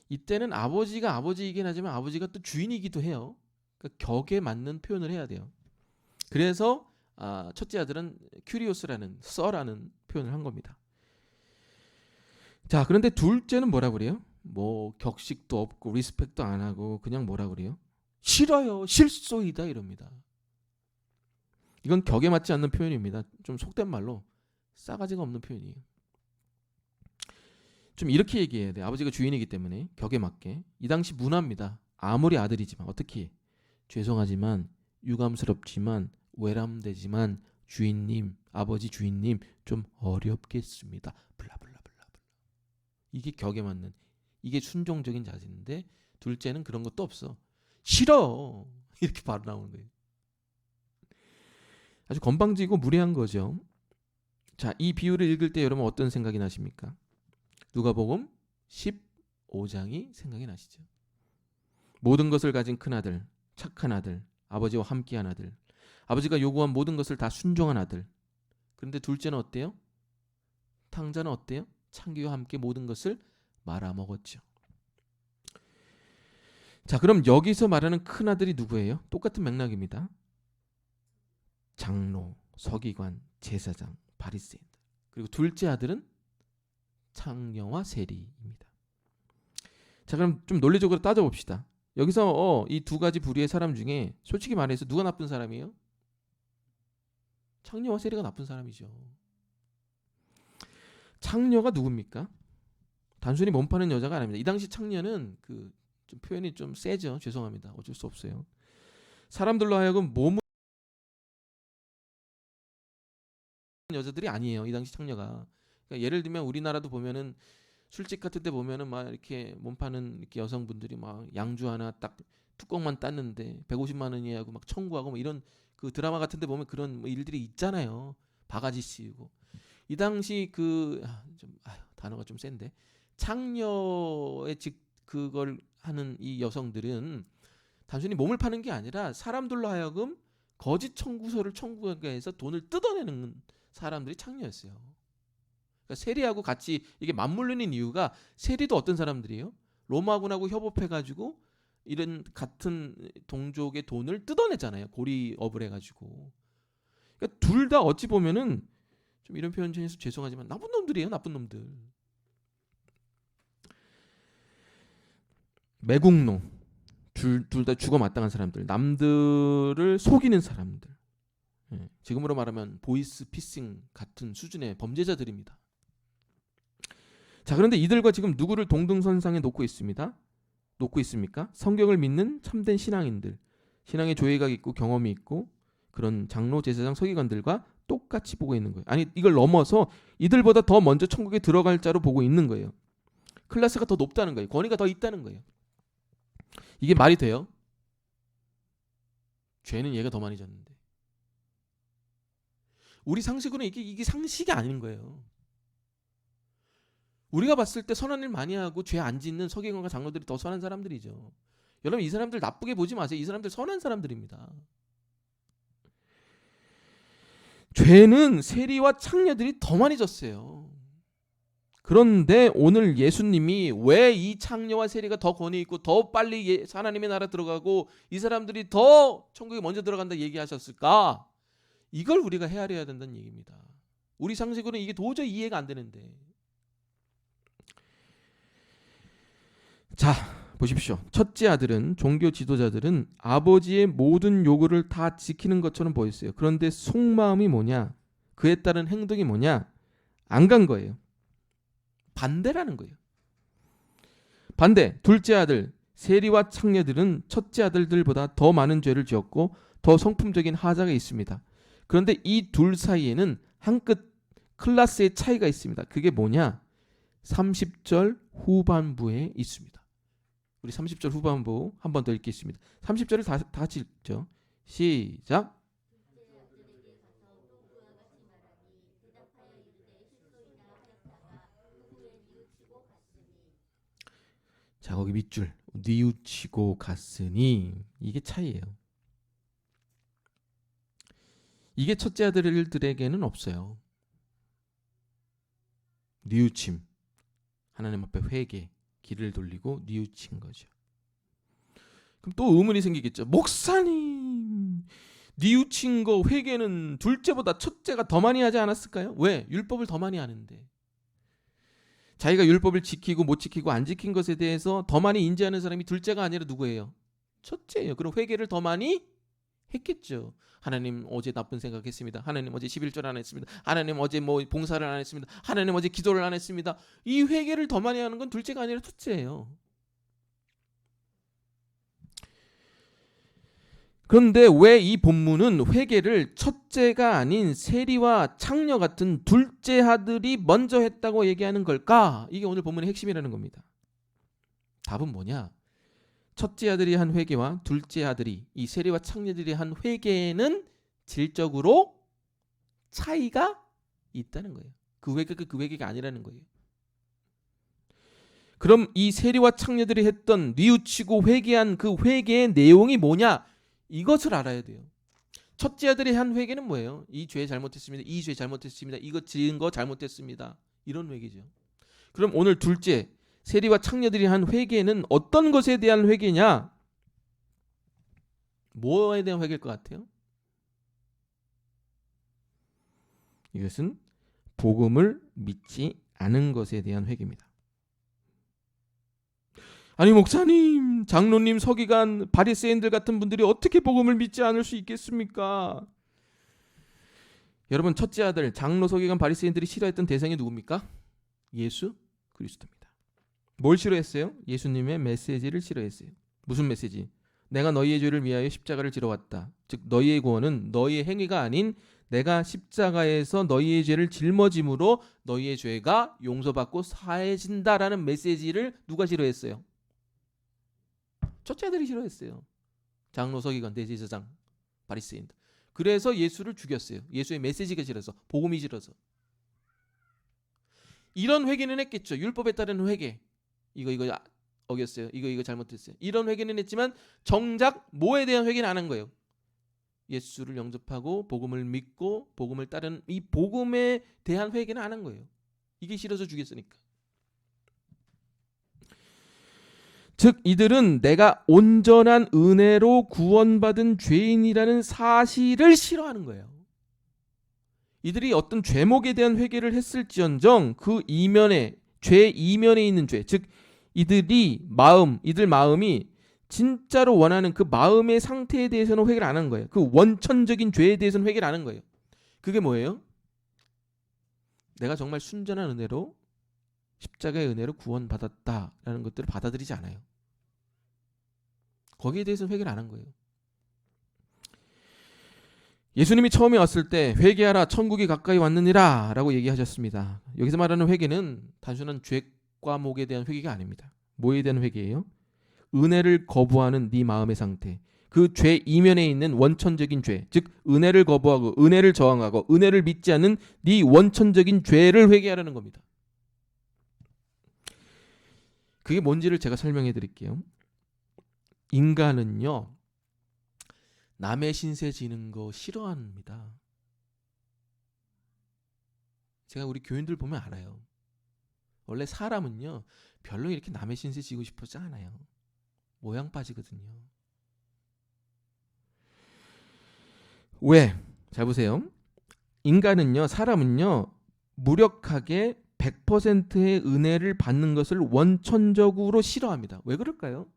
이때는 아버지가 아버지이긴 하지만 아버지가 또 주인이기도 해요. 그러니까 격에 맞는 표현을 해야 돼요. 그래서 첫째 아들은 큐리오스라는, 써라는 표현을 한 겁니다. 자, 그런데 둘째는 뭐라 그래요? 뭐 격식도 없고 리스펙도 안 하고 그냥 뭐라 그래요? 싫어요, 실소이다 이럽니다. 이건 격에 맞지 않는 표현입니다. 좀 속된 말로 싸가지가 없는 표현이에요. 좀 이렇게 얘기해야 돼. 아버지가 주인이기 때문에 격에 맞게. 이 당시 문화입니다. 아무리 아들이지만 어떻게, 죄송하지만, 유감스럽지만, 외람되지만, 주인님, 아버지 주인님 좀 어렵겠습니다. 블라블라블라. 이게 격에 맞는, 이게 순종적인 자세인데, 둘째는 그런 것도 없어. 싫어 이렇게 바로 나오는 거예요. 아주 건방지고 무례한 거죠. 자, 이 비유를 읽을 때 여러분 어떤 생각이 나십니까? 누가복음 15장이 생각이 나시죠? 모든 것을 가진 큰아들, 착한 아들, 아버지와 함께한 아들, 아버지가 요구한 모든 것을 다 순종한 아들. 그런데 둘째는 어때요? 탕자는 어때요? 창기와 함께 모든 것을 말아먹었죠. 자, 그럼 여기서 말하는 큰아들이 누구예요? 똑같은 맥락입니다. 장로, 서기관, 제사장, 바리새인들. 그리고 둘째 아들은 창녀와 세리입니다. 자, 그럼 좀 논리적으로 따져봅시다. 여기서 이 두 가지 부류의 사람 중에 솔직히 말해서 누가 나쁜 사람이에요? 창녀와 세리가 나쁜 사람이죠. 창녀가 누굽니까? 단순히 몸 파는 여자가 아닙니다. 이 당시 창녀는 그 좀 표현이 좀 세죠. 죄송합니다. 어쩔 수 없어요. 사람들로 하여금 몸을 여자들이 아니에요. 이 당시 창녀가. 그러니까 예를 들면 우리나라도 보면은 술집 같은 데 보면은 막 이렇게 몸 파는 이렇게 여성분들이 막 양주 하나 딱 뚜껑만 땄는데 150만 원이야 하고 막 청구하고 뭐 이런 그 드라마 같은 데 보면 그런 뭐 일들이 있잖아요. 바가지 씌우고. 이 당시 단어가 좀 센데 창녀의 즉 그걸 하는 이 여성들은 단순히 몸을 파는 게 아니라 사람들로 하여금 거짓 청구서를 청구하게 해서 돈을 뜯어내는 사람들이 창녀였어요. 그러니까 세리하고 같이 이게 맞물리는 이유가 세리도 어떤 사람들이에요? 로마군하고 협업해가지고 이런 같은 동족의 돈을 뜯어내잖아요. 고리업을 해가지고. 그러니까 둘 다 어찌 보면은 좀 이런 표현 중에서 죄송하지만 나쁜 놈들이에요. 나쁜 놈들. 매국노. 둘 다 죽어 마땅한 사람들. 남들을 속이는 사람들. 예, 지금으로 말하면 보이스 피싱 같은 수준의 범죄자들입니다. 자, 그런데 이들과 지금 누구를 동등선상에 놓고 있습니다. 놓고 있습니까? 성경을 믿는 참된 신앙인들, 신앙의 조예가 있고 경험이 있고 그런 장로, 제사장, 서기관들과 똑같이 보고 있는 거예요. 아니, 이걸 넘어서 이들보다 더 먼저 천국에 들어갈 자로 보고 있는 거예요. 클래스가 더 높다는 거예요. 권위가 더 있다는 거예요. 이게 말이 돼요? 죄는 얘가 더 많이 졌는데. 우리 상식으로는 이게 상식이 아닌 거예요. 우리가 봤을 때 선한 일 많이 하고 죄 안 짓는 서기관과 장로들이 더 선한 사람들이죠. 여러분, 이 사람들 나쁘게 보지 마세요. 이 사람들 선한 사람들입니다. 죄는 세리와 창녀들이 더 많이 졌어요. 그런데 오늘 예수님이 왜 이 창녀와 세리가 더 권위 있고 더 빨리 하나님의 나라 들어가고 이 사람들이 더 천국에 먼저 들어간다 얘기하셨을까? 이걸 우리가 헤아려야 된다는 얘기입니다. 우리 상식으로는 이게 도저히 이해가 안 되는데. 자, 보십시오. 첫째 아들은, 종교 지도자들은 아버지의 모든 요구를 다 지키는 것처럼 보였어요. 그런데 속마음이 뭐냐? 그에 따른 행동이 뭐냐? 안 간 거예요. 반대라는 거예요. 반대. 둘째 아들 세리와 창녀들은 첫째 아들들보다 더 많은 죄를 지었고 더 성품적인 하자가 있습니다. 그런데 이 둘 사이에는 한 끗 클래스의 차이가 있습니다. 그게 뭐냐? 30절 후반부에 있습니다. 우리 30절 후반부 한 번 더 읽겠습니다. 30절을 다 같이 읽죠. 시작. 자, 거기 밑줄 뉘우치고 갔으니 이게 차이예요. 이게 첫째 아들들에게는 없어요. 뉘우침, 하나님 앞에 회개, 길을 돌리고 뉘우친 거죠. 그럼 또 의문이 생기겠죠. 목사님, 뉘우친 거 회개는 둘째보다 첫째가 더 많이 하지 않았을까요? 왜? 율법을 더 많이 하는데. 자기가 율법을 지키고 못 지키고 안 지킨 것에 대해서 더 많이 인지하는 사람이 둘째가 아니라 누구예요? 첫째예요. 그럼 회개를 더 많이 했겠죠. 하나님 어제 나쁜 생각했습니다. 하나님 어제 11절 안 했습니다. 하나님 어제 뭐 봉사를 안 했습니다. 하나님 어제 기도를 안 했습니다. 이 회개를 더 많이 하는 건 둘째가 아니라 첫째예요. 그런데 왜 이 본문은 회개를 첫째가 아닌 세리와 창녀 같은 둘째 아들이 먼저 했다고 얘기하는 걸까? 이게 오늘 본문의 핵심이라는 겁니다. 답은 뭐냐? 첫째 아들이 한 회개와 둘째 아들이, 이 세리와 창녀들이 한 회개는 질적으로 차이가 있다는 거예요. 그 회개가 아니라는 거예요. 그럼 이 세리와 창녀들이 했던 뉘우치고 회개한 그 회개의 내용이 뭐냐? 이것을 알아야 돼요. 첫째 아들이 한 회개는 뭐예요? 이 죄 잘못했습니다. 이 죄 잘못했습니다. 이거 지은 거 잘못했습니다. 이런 회개죠. 그럼 오늘 둘째 세리와 창녀들이 한 회개는 어떤 것에 대한 회개냐? 뭐에 대한 회개일 것 같아요? 이것은 복음을 믿지 않은 것에 대한 회개입니다. 아니 목사님, 장로님, 서기관, 바리새인들 같은 분들이 어떻게 복음을 믿지 않을 수 있겠습니까? 여러분, 첫째 아들, 장로, 서기관, 바리새인들이 싫어했던 대상이 누굽니까? 예수 그리스도입니다. 뭘 싫어했어요? 예수님의 메시지를 싫어했어요. 무슨 메시지? 내가 너희의 죄를 위하여 십자가를 지러 왔다. 즉 너희의 구원은 너희의 행위가 아닌 내가 십자가에서 너희의 죄를 짊어짐으로 너희의 죄가 용서받고 사해진다라는 메시지를 누가 싫어했어요? 첫째들이 싫어했어요. 장로, 서기관, 대제사장, 바리새인들. 그래서 예수를 죽였어요. 예수의 메시지가 싫어서, 복음이 싫어서. 이런 회개는 했겠죠. 율법에 따르는 회개. 이거 어겼어요. 이거 잘못했어요. 이런 회개는 했지만 정작 뭐에 대한 회개는 안 한 거예요. 예수를 영접하고 복음을 믿고 복음을 따르는 이 복음에 대한 회개는 안 한 거예요. 이게 싫어서 죽였으니까. 즉 이들은 내가 온전한 은혜로 구원받은 죄인이라는 사실을 싫어하는 거예요. 이들이 어떤 죄목에 대한 회개를 했을지언정 그 이면에 죄 이면에 있는 죄, 즉 이들 마음이 진짜로 원하는 그 마음의 상태에 대해서는 회개를 안 하는 거예요. 그 원천적인 죄에 대해서는 회개를 안 하는 거예요. 그게 뭐예요? 내가 정말 순전한 은혜로 십자가의 은혜로 구원받았다라는 것들을 받아들이지 않아요. 거기에 대해서는 회개를 안 한 거예요. 예수님이 처음에 왔을 때 회개하라 천국이 가까이 왔느니라 라고 얘기하셨습니다. 여기서 말하는 회개는 단순한 죄과목에 대한 회개가 아닙니다. 뭐에 대한 회개예요? 은혜를 거부하는 네 마음의 상태, 그 죄 이면에 있는 원천적인 죄, 즉 은혜를 거부하고 은혜를 저항하고 은혜를 믿지 않는 네 원천적인 죄를 회개하라는 겁니다. 그게 뭔지를 제가 설명해 드릴게요. 인간은요, 남의 신세 지는 거 싫어합니다. 제가 우리 교인들 보면 알아요. 원래 사람은요, 별로 이렇게 남의 신세 지고 싶지 않아요. 모양 빠지거든요. 왜? 잘 보세요. 인간은요, 사람은요, 무력하게 100%의 은혜를 받는 것을 원천적으로 싫어합니다. 왜 그럴까요?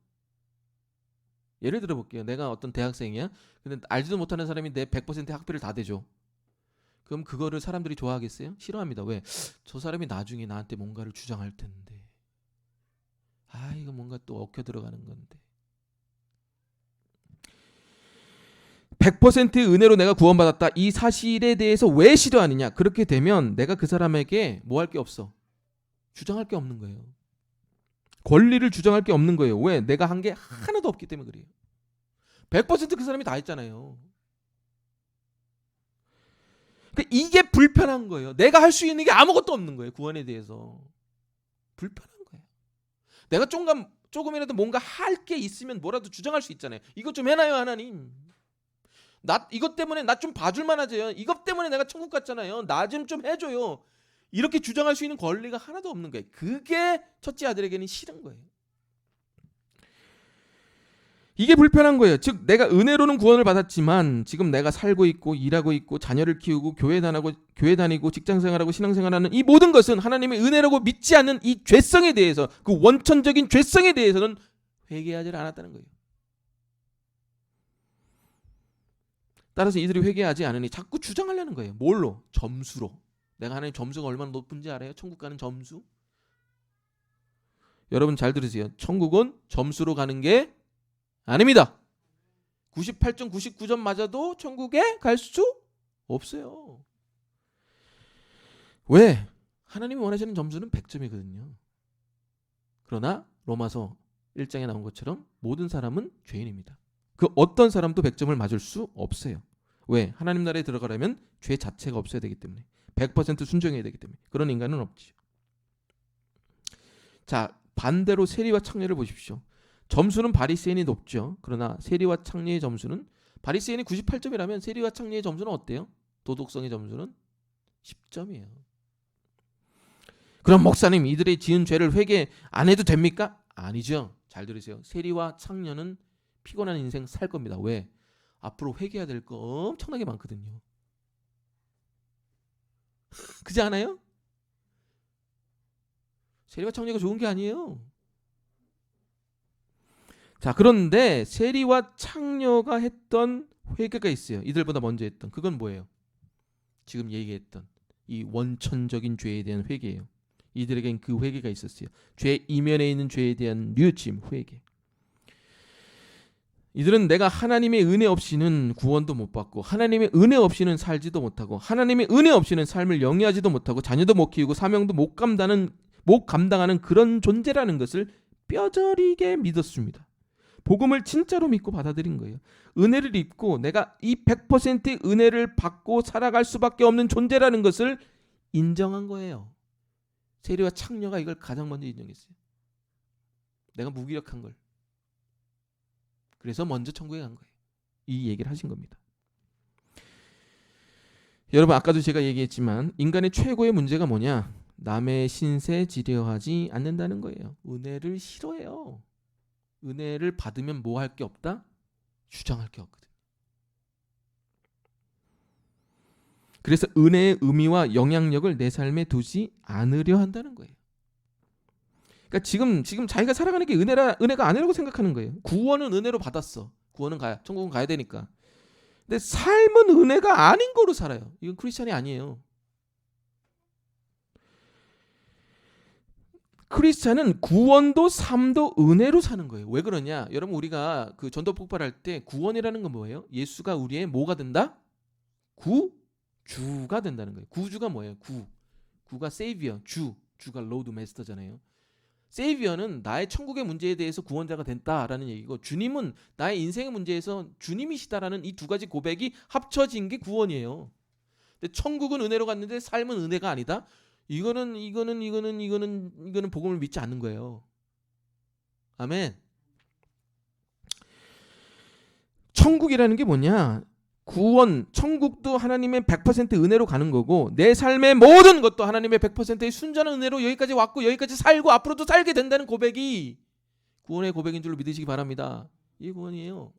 예를 들어 볼게요. 내가 어떤 대학생이야. 근데 알지도 못하는 사람이 내 100%의 학비를 다 대줘. 그럼 그거를 사람들이 좋아하겠어요? 싫어합니다. 왜? 저 사람이 나중에 나한테 뭔가를 주장할 텐데. 이거 뭔가 또 얽혀 들어가는 건데. 100%의 은혜로 내가 구원받았다. 이 사실에 대해서 왜 싫어하느냐? 그렇게 되면 내가 그 사람에게 뭐 할 게 없어. 주장할 게 없는 거예요. 권리를 주장할 게 없는 거예요. 왜? 내가 한 게 하나도 없기 때문에 그래요. 100% 그 사람이 다 했잖아요. 그러니까 이게 불편한 거예요. 내가 할 수 있는 게 아무것도 없는 거예요. 구원에 대해서. 불편한 거예요. 내가 조금이라도 뭔가 할 게 있으면 뭐라도 주장할 수 있잖아요. 이것 좀 해놔요, 하나님. 이것 때문에 나 좀 봐줄 만하죠. 이것 때문에 내가 천국 갔잖아요. 나 좀 해줘요. 이렇게 주장할 수 있는 권리가 하나도 없는 거예요. 그게 첫째 아들에게는 싫은 거예요. 이게 불편한 거예요. 즉 내가 은혜로는 구원을 받았지만 지금 내가 살고 있고 일하고 있고 자녀를 키우고 교회 다니고 직장생활하고 신앙생활하는 이 모든 것은 하나님의 은혜라고 믿지 않는 이 죄성에 대해서, 그 원천적인 죄성에 대해서는 회개하지 않았다는 거예요. 따라서 이들이 회개하지 않으니 자꾸 주장하려는 거예요. 뭘로? 점수로. 내가 하나님 점수가 얼마나 높은지 알아요? 천국 가는 점수? 여러분 잘 들으세요. 천국은 점수로 가는 게 아닙니다. 98점, 99점 맞아도 천국에 갈 수 없어요. 왜? 하나님이 원하시는 점수는 100점이거든요. 그러나 로마서 1장에 나온 것처럼 모든 사람은 죄인입니다. 그 어떤 사람도 100점을 맞을 수 없어요. 왜? 하나님 나라에 들어가려면 죄 자체가 없어야 되기 때문에, 100% 순종해야 되기 때문에. 그런 인간은 없지요. 자, 반대로 세리와 창녀를 보십시오. 점수는 바리새인이 높죠. 그러나 세리와 창녀의 점수는, 바리새인이 98점이라면 세리와 창녀의 점수는 어때요? 도덕성의 점수는 10점이에요. 그럼 목사님, 이들의 지은 죄를 회개 안 해도 됩니까? 아니죠. 잘 들으세요. 세리와 창녀는 피곤한 인생 살 겁니다. 왜? 앞으로 회개해야 될 거 엄청나게 많거든요. 그렇지 않아요? 세리와 창녀가 좋은 게 아니에요. 자, 그런데 세리와 창녀가 했던 회개가 있어요. 이들보다 먼저 했던. 그건 뭐예요? 지금 얘기했던 이 원천적인 죄에 대한 회개예요. 이들에겐 그 회개가 있었어요. 죄 이면에 있는 죄에 대한 뉘우침, 회개. 이들은 내가 하나님의 은혜 없이는 구원도 못 받고 하나님의 은혜 없이는 살지도 못하고 하나님의 은혜 없이는 삶을 영위하지도 못하고 자녀도 못 키우고 사명도 못 감당하는 그런 존재라는 것을 뼈저리게 믿었습니다. 복음을 진짜로 믿고 받아들인 거예요. 은혜를 입고 내가 이 100%의 은혜를 받고 살아갈 수밖에 없는 존재라는 것을 인정한 거예요. 세리와 창녀가 이걸 가장 먼저 인정했어요. 내가 무기력한 걸. 그래서 먼저 천국에 간 거예요. 이 얘기를 하신 겁니다. 여러분 아까도 제가 얘기했지만 인간의 최고의 문제가 뭐냐? 남의 신세 지려하지 않는다는 거예요. 은혜를 싫어해요. 은혜를 받으면 뭐 할 게 없다? 주장할 게 없거든. 그래서 은혜의 의미와 영향력을 내 삶에 두지 않으려 한다는 거예요. 그러니까 지금 자기가 살아가는 게 은혜가 아니라고 생각하는 거예요. 구원은 은혜로 받았어. 구원은 천국은 가야 되니까. 근데 삶은 은혜가 아닌 거로 살아요. 이건 크리스찬이 아니에요. 크리스찬은 구원도 삶도 은혜로 사는 거예요. 왜 그러냐? 여러분 우리가 그 전도 폭발할 때 구원이라는 건 뭐예요? 예수가 우리의 뭐가 된다? 구주가 된다는 거예요. 구주가 뭐예요? 구가 세이비어, 주가 로드 마스터잖아요. 세이비어는 나의 천국의 문제에 대해서 구원자가 된다라는 얘기고 주님은 나의 인생의 문제에서 주님이시다라는 이 두 가지 고백이 합쳐진 게 구원이에요. 근데 천국은 은혜로 갔는데 삶은 은혜가 아니다. 이거는 복음을 믿지 않는 거예요. 아멘. 천국이라는 게 뭐냐? 구원, 천국도 하나님의 100% 은혜로 가는 거고 내 삶의 모든 것도 하나님의 100%의 순전한 은혜로 여기까지 왔고 여기까지 살고 앞으로도 살게 된다는 고백이 구원의 고백인 줄로 믿으시기 바랍니다. 이게 구원이에요.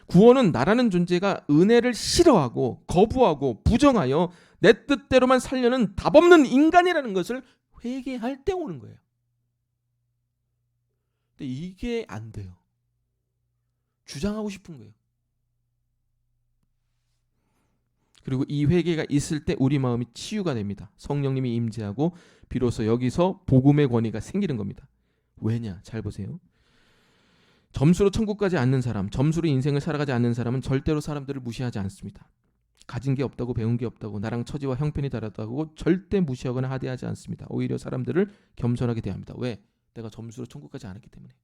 구원은 나라는 존재가 은혜를 싫어하고 거부하고 부정하여 내 뜻대로만 살려는 답없는 인간이라는 것을 회개할 때 오는 거예요. 근데 이게 안 돼요. 주장하고 싶은 거예요. 그리고 이 회개가 있을 때 우리 마음이 치유가 됩니다. 성령님이 임재하고 비로소 여기서 복음의 권위가 생기는 겁니다. 왜냐? 잘 보세요. 점수로 천국까지 않는 사람, 점수로 인생을 살아가지 않는 사람은 절대로 사람들을 무시하지 않습니다. 가진 게 없다고 배운 게 없다고 나랑 처지와 형편이 다르다고 절대 무시하거나 하대하지 않습니다. 오히려 사람들을 겸손하게 대합니다. 왜? 내가 점수로 천국까지 않았기 때문에.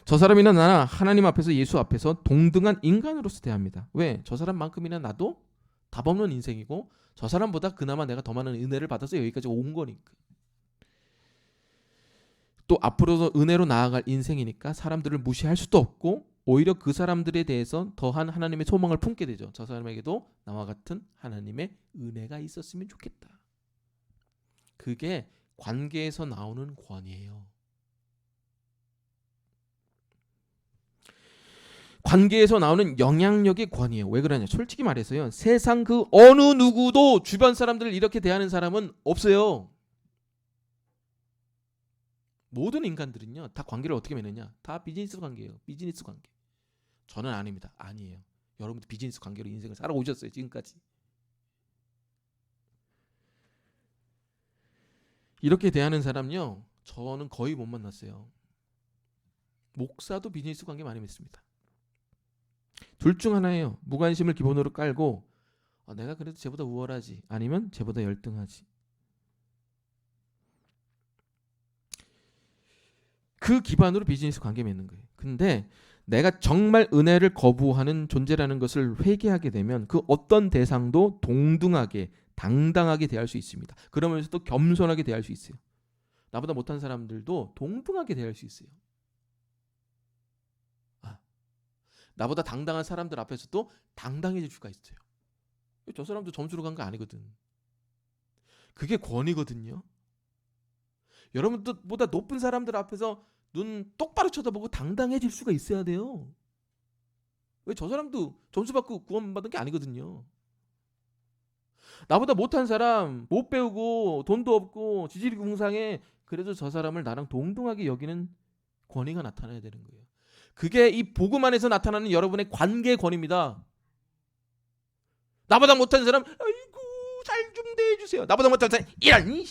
저 사람이나 나나 하나님 앞에서 예수 앞에서 동등한 인간으로서 대합니다. 왜? 저 사람만큼이나 나도 답 없는 인생이고 저 사람보다 그나마 내가 더 많은 은혜를 받아서 여기까지 온 거니까. 또 앞으로도 은혜로 나아갈 인생이니까 사람들을 무시할 수도 없고 오히려 그 사람들에 대해서 더한 하나님의 소망을 품게 되죠. 저 사람에게도 나와 같은 하나님의 은혜가 있었으면 좋겠다. 그게 관계에서 나오는 권위예요. 관계에서 나오는 영향력의 권위예요. 왜 그러냐? 솔직히 말해서요. 세상 그 어느 누구도 주변 사람들을 이렇게 대하는 사람은 없어요. 모든 인간들은요. 다 관계를 어떻게 맺느냐? 다 비즈니스 관계예요. 비즈니스 관계. 저는 아닙니다. 아니에요. 여러분도 비즈니스 관계로 인생을 살아오셨어요. 지금까지. 이렇게 대하는 사람요. 저는 거의 못 만났어요. 목사도 비즈니스 관계 많이 맺습니다. 둘 중 하나예요. 무관심을 기본으로 깔고 내가 그래도 쟤보다 우월하지 아니면 쟤보다 열등하지. 그 기반으로 비즈니스 관계 맺는 거예요. 근데 내가 정말 은혜를 거부하는 존재라는 것을 회개하게 되면 그 어떤 대상도 동등하게 당당하게 대할 수 있습니다. 그러면서 또 겸손하게 대할 수 있어요. 나보다 못한 사람들도 동등하게 대할 수 있어요. 나보다 당당한 사람들 앞에서도 당당해질 수가 있어요. 저 사람도 점수로 간 거 아니거든. 그게 권위거든요. 여러분들보다 높은 사람들 앞에서 눈 똑바로 쳐다보고 당당해질 수가 있어야 돼요. 왜? 저 사람도 점수 받고 구원받은 게 아니거든요. 나보다 못한 사람, 못 배우고 돈도 없고 지질이 궁상해. 그래도 저 사람을 나랑 동등하게 여기는 권위가 나타나야 되는 거예요. 그게 이 복음 안에서 나타나는 여러분의 관계의 권위입니다. 나보다 못한 사람, 아이고 잘 좀 대해주세요. 나보다 못할 사람 이런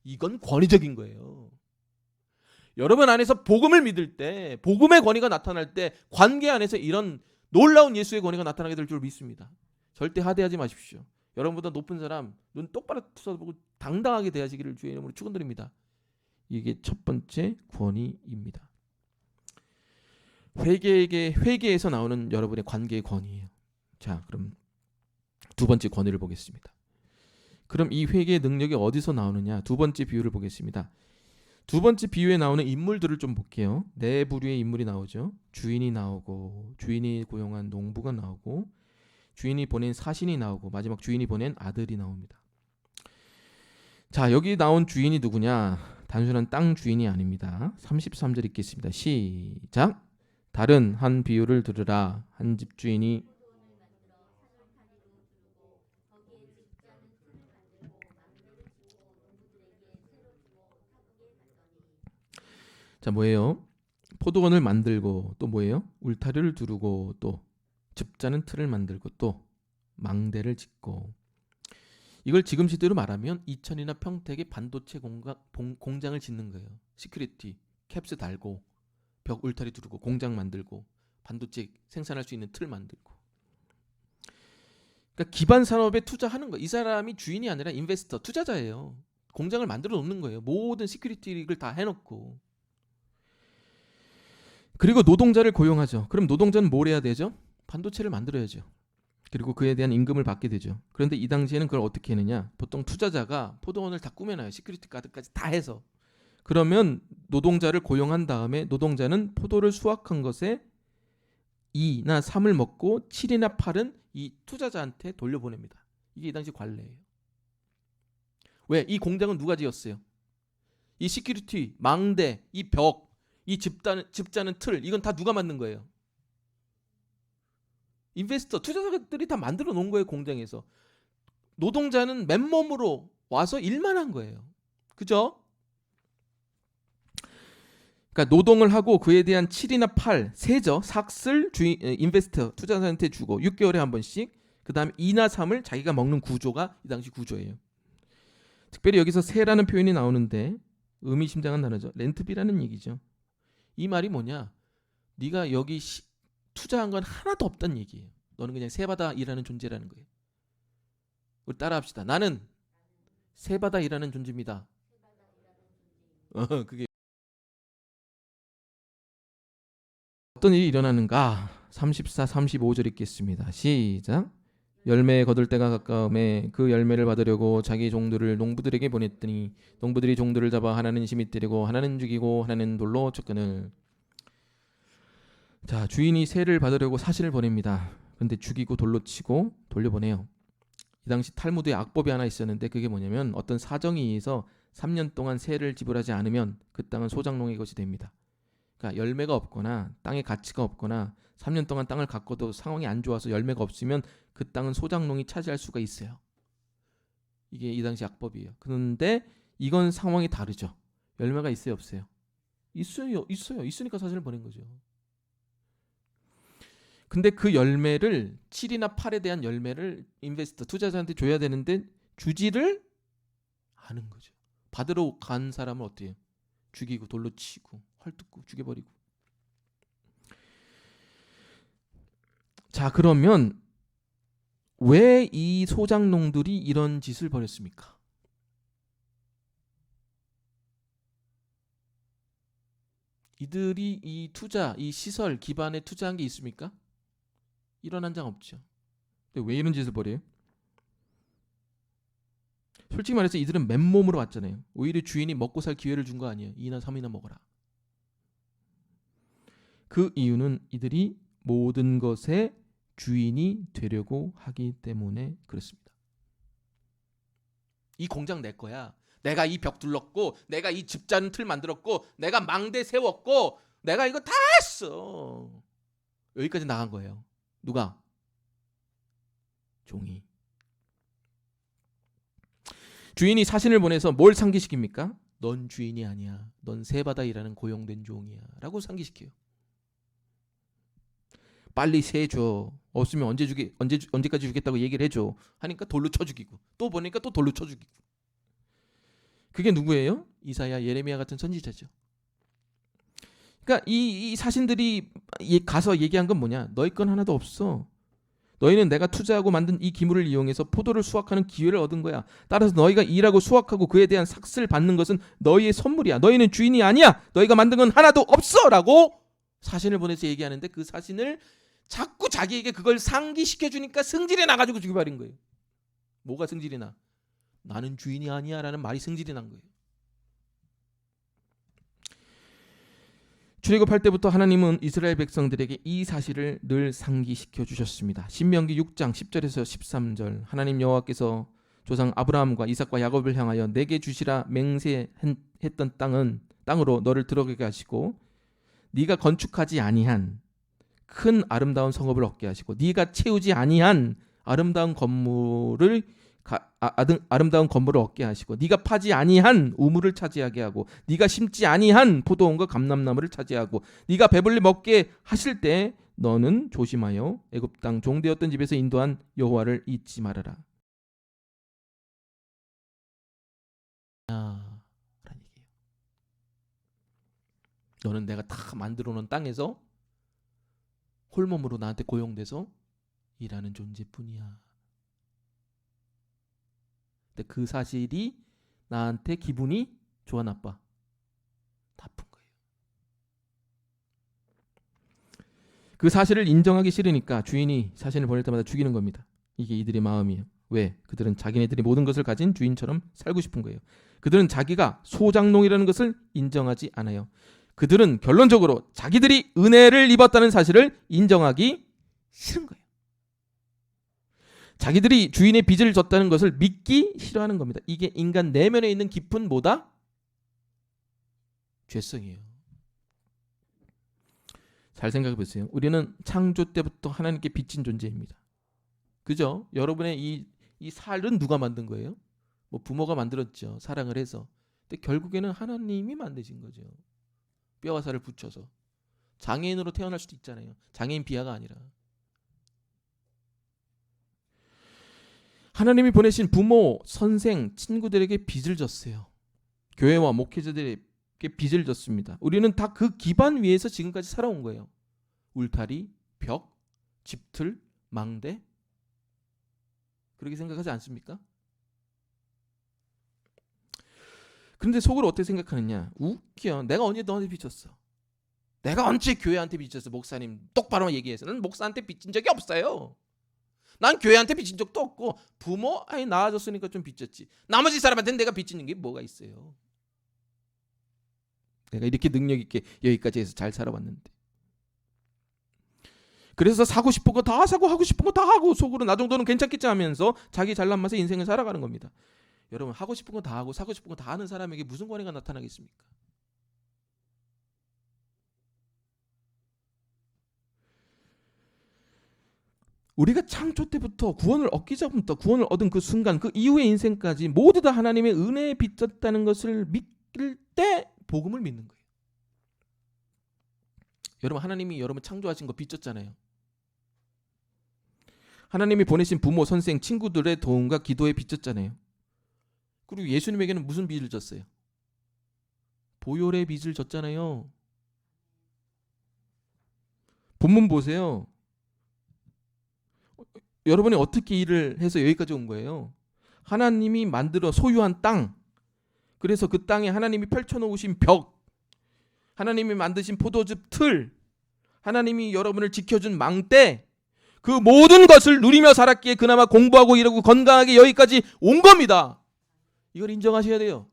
이건 권위적인 거예요. 여러분 안에서 복음을 믿을 때, 복음의 권위가 나타날 때 관계 안에서 이런 놀라운 예수의 권위가 나타나게 될 줄 믿습니다. 절대 하대하지 마십시오. 여러분보다 높은 사람 눈 똑바로 쳐다보고 당당하게 대하시기를 주의 이름으로 축원드립니다. 이게 첫 번째 권위입니다. 회개에서 나오는 여러분의 관계의 권위예요. 자, 그럼 두 번째 권위를 보겠습니다. 그럼 이 회개의 능력이 어디서 나오느냐? 두 번째 비유를 보겠습니다. 두 번째 비유에 나오는 인물들을 좀 볼게요. 네 부류의 인물이 나오죠. 주인이 나오고, 주인이 고용한 농부가 나오고, 주인이 보낸 사신이 나오고, 마지막 주인이 보낸 아들이 나옵니다. 자, 여기 나온 주인이 누구냐? 단순한 땅 주인이 아닙니다. 33절 읽겠습니다. 시작. 다른 한 비유를 들으라. 한 집 주인이 자, 뭐예요? 포도원을 만들고 또 뭐예요? 울타리를 두르고 또 즙자는 틀을 만들고 또 망대를 짓고. 이걸 지금 시대로 말하면 이천이나 평택에 반도체 공장을 짓는 거예요. 시큐리티 캡스 달고 벽 울타리 두르고 공장 만들고 반도체 생산할 수 있는 틀 만들고. 그러니까 기반 산업에 투자하는 거. 이 사람이 주인이 아니라 인베스터, 투자자예요. 공장을 만들어 놓는 거예요. 모든 시큐리티를 다 해놓고. 그리고 노동자를 고용하죠. 그럼 노동자는 뭘 해야 되죠? 반도체를 만들어야죠. 그리고 그에 대한 임금을 받게 되죠. 그런데 이 당시에는 그걸 어떻게 했느냐? 보통 투자자가 포도원을 다 꾸며놔요. 시큐리티 가드까지 다 해서. 그러면 노동자를 고용한 다음에 노동자는 포도를 수확한 것에 2나 3을 먹고 7이나 8은 이 투자자한테 돌려보냅니다. 이게 이 당시 관례예요. 왜? 이 공장은 누가 지었어요? 이 시큐리티, 망대, 이 벽, 이 즙자는 틀, 이건 다 누가 만든 거예요? 인베스터, 투자자들이 다 만들어 놓은 거예요. 공장에서. 노동자는 맨몸으로 와서 일만 한 거예요. 그죠? 그러니까 노동을 하고 그에 대한 7이나 8 세죠. 삭슬 인베스터 투자자한테 주고 6개월에 한 번씩, 그 다음에 2나 3을 자기가 먹는 구조가 이 당시 구조예요. 특별히 여기서 세라는 표현이 나오는데 의미심장한 단어죠. 렌트비라는 얘기죠. 이 말이 뭐냐? 네가 여기 투자한 건 하나도 없다는 얘기예요. 너는 그냥 세바다 일하는 존재라는 거예요. 우리 따라합시다. 나는 세바다 일하는 존재입니다. 그게 어떤 일이 일어나는가? 34, 35절 읽겠습니다. 시작. 열매에 거둘 때가 가까움에 그 열매를 받으려고 자기 종들을 농부들에게 보냈더니 농부들이 종들을 잡아 하나는 심히 때리고 하나는 죽이고 하나는 돌로 쳤거늘. 자, 주인이 세를 받으려고 사신을 보냅니다. 그런데 죽이고 돌로 치고 돌려보내요. 이 당시 탈무드에 악법이 하나 있었는데 그게 뭐냐면 어떤 사정에 의해서 3년 동안 세를 지불하지 않으면 그 땅은 소작농의 것이 됩니다. 그러니까 열매가 없거나 땅의 가치가 없거나 3년 동안 땅을 갖고도 상황이 안 좋아서 열매가 없으면 그 땅은 소작농이 차지할 수가 있어요. 이게 이 당시 악법이에요. 그런데 이건 상황이 다르죠. 열매가 있어요, 없어요? 있어요. 있으니까 사진을 보낸 거죠. 근데 그 열매를 7이나 8에 대한 열매를 인베스터 투자자한테 줘야 되는데 주지를 않은 거죠. 받으러 간 사람은 어때요? 죽이고 돌로 치고 헐뜯고 죽여버리고. 자, 그러면 왜 이 소작농들이 이런 짓을 벌였습니까? 이들이 이 투자, 이 시설 기반에 투자한 게 있습니까? 일어난 적 없죠. 근데 왜 이런 짓을 벌여요? 솔직히 말해서 이들은 맨몸으로 왔잖아요. 오히려 주인이 먹고 살 기회를 준 거 아니에요. 2나 3이나 먹어라. 그 이유는 이들이 모든 것의 주인이 되려고 하기 때문에 그렇습니다. 이 공장 내 거야. 내가 이 벽 둘렀고, 내가 이 즙자는 틀 만들었고, 내가 망대 세웠고, 내가 이거 다 했어. 여기까지 나간 거예요. 누가? 종이. 주인이 사신을 보내서 뭘 상기시킵니까? 넌 주인이 아니야. 넌 세바다 일하는 고용된 종이야. 라고 상기시켜요. 빨리 세줘. 없으면 언제까지 주겠다고 얘기를 해줘. 하니까 돌로 쳐 죽이고, 또 보니까 또 돌로 쳐 죽이고. 그게 누구예요? 이사야, 예레미야 같은 선지자죠. 그러니까 이 사신들이 가서 얘기한 건 뭐냐? 너희 건 하나도 없어. 너희는 내가 투자하고 만든 이 기물을 이용해서 포도를 수확하는 기회를 얻은 거야. 따라서 너희가 일하고 수확하고 그에 대한 삭스를 받는 것은 너희의 선물이야. 너희는 주인이 아니야. 너희가 만든 건 하나도 없어. 라고 사신을 보내서 얘기하는데, 그 사신을 자꾸 자기에게 그걸 상기시켜 주니까 승질이 나가지고 죽여버린 거예요. 뭐가 승질이 나? 나는 주인이 아니야 라는 말이 승질이 난 거예요. 출애굽할 때부터 하나님은 이스라엘 백성들에게 이 사실을 늘 상기시켜 주셨습니다. 신명기 6장 10절에서 13절, 하나님 여호와께서 조상 아브라함과 이삭과 야곱을 향하여 내게 주시라 맹세했던 땅으로 너를 들어가게 하시고, 네가 건축하지 아니한 큰 아름다운 성읍을 얻게 하시고, 네가 채우지 아니한 아름다운 건물을 얻게 하시고, 네가 파지 아니한 우물을 차지하게 하고, 네가 심지 아니한 포도원과 감람나무를 차지하고, 네가 배불리 먹게 하실 때 너는 조심하여 애굽 땅 종되었던 집에서 인도한 여호와를 잊지 말아라. 라는 얘기예요. 너는 내가 다 만들어 놓은 땅에서 홀몸으로 나한테 고용돼서 일하는 존재뿐이야. 근데 그 사실이 나한테 기분이 좋아 나빠? 나쁜 거예요. 그 사실을 인정하기 싫으니까 주인이 사신을 보낼 때마다 죽이는 겁니다. 이게 이들의 마음이에요. 왜? 그들은 자기네들이 모든 것을 가진 주인처럼 살고 싶은 거예요. 그들은 자기가 소장농이라는 것을 인정하지 않아요. 그들은 결론적으로 자기들이 은혜를 입었다는 사실을 인정하기 싫은 거예요. 자기들이 주인의 빚을 졌다는 것을 믿기 싫어하는 겁니다. 이게 인간 내면에 있는 깊은 뭐다? 죄성이에요. 잘 생각해 보세요. 우리는 창조 때부터 하나님께 빚진 존재입니다. 그죠? 여러분의 이 살은 누가 만든 거예요? 뭐 부모가 만들었죠. 사랑을 해서. 근데 결국에는 하나님이 만드신 거죠. 뼈와 살을 붙여서. 장애인으로 태어날 수도 있잖아요. 장애인 비하가 아니라. 하나님이 보내신 부모, 선생, 친구들에게 빚을 졌어요. 교회와 목회자들에게 빚을 졌습니다. 우리는 다 그 기반 위에서 지금까지 살아온 거예요. 울타리, 벽, 집틀, 망대. 그렇게 생각하지 않습니까? 그런데 속으로 어떻게 생각하느냐? 웃겨. 내가 언제 너한테 빚졌어? 내가 언제 교회한테 빚졌어? 목사님 똑바로 얘기해서. 난 목사한테 빚진 적이 없어요. 난 교회한테 빚진 적도 없고, 부모 낳아줬으니까 좀 빚졌지. 나머지 사람한테는 내가 빚지는 게 뭐가 있어요? 내가 이렇게 능력 있게 여기까지 해서 잘 살아왔는데. 그래서 사고 싶은 거 다 사고 하고 싶은 거 다 하고 속으로 나 정도는 괜찮겠지 하면서 자기 잘난 맛에 인생을 살아가는 겁니다. 여러분, 하고 싶은 거 다 하고 사고 싶은 거 다 하는 사람에게 무슨 권위가 나타나겠습니까? 우리가 창조 때부터 구원을 얻기 전부터 구원을 얻은 그 순간, 그 이후의 인생까지 모두 다 하나님의 은혜에 빚졌다는 것을 믿을 때 복음을 믿는 거예요. 여러분, 하나님이 여러분 창조하신 거 빚졌잖아요. 하나님이 보내신 부모, 선생, 친구들의 도움과 기도에 빚졌잖아요. 그리고 예수님에게는 무슨 빚을 졌어요? 보혈의 빚을 졌잖아요. 본문 보세요. 여러분이 어떻게 일을 해서 여기까지 온 거예요? 하나님이 만들어 소유한 땅, 그래서 그 땅에 하나님이 펼쳐놓으신 벽, 하나님이 만드신 포도즙 틀, 하나님이 여러분을 지켜준 망대, 그 모든 것을 누리며 살았기에 그나마 공부하고 일하고 건강하게 여기까지 온 겁니다. 이걸 인정하셔야 돼요.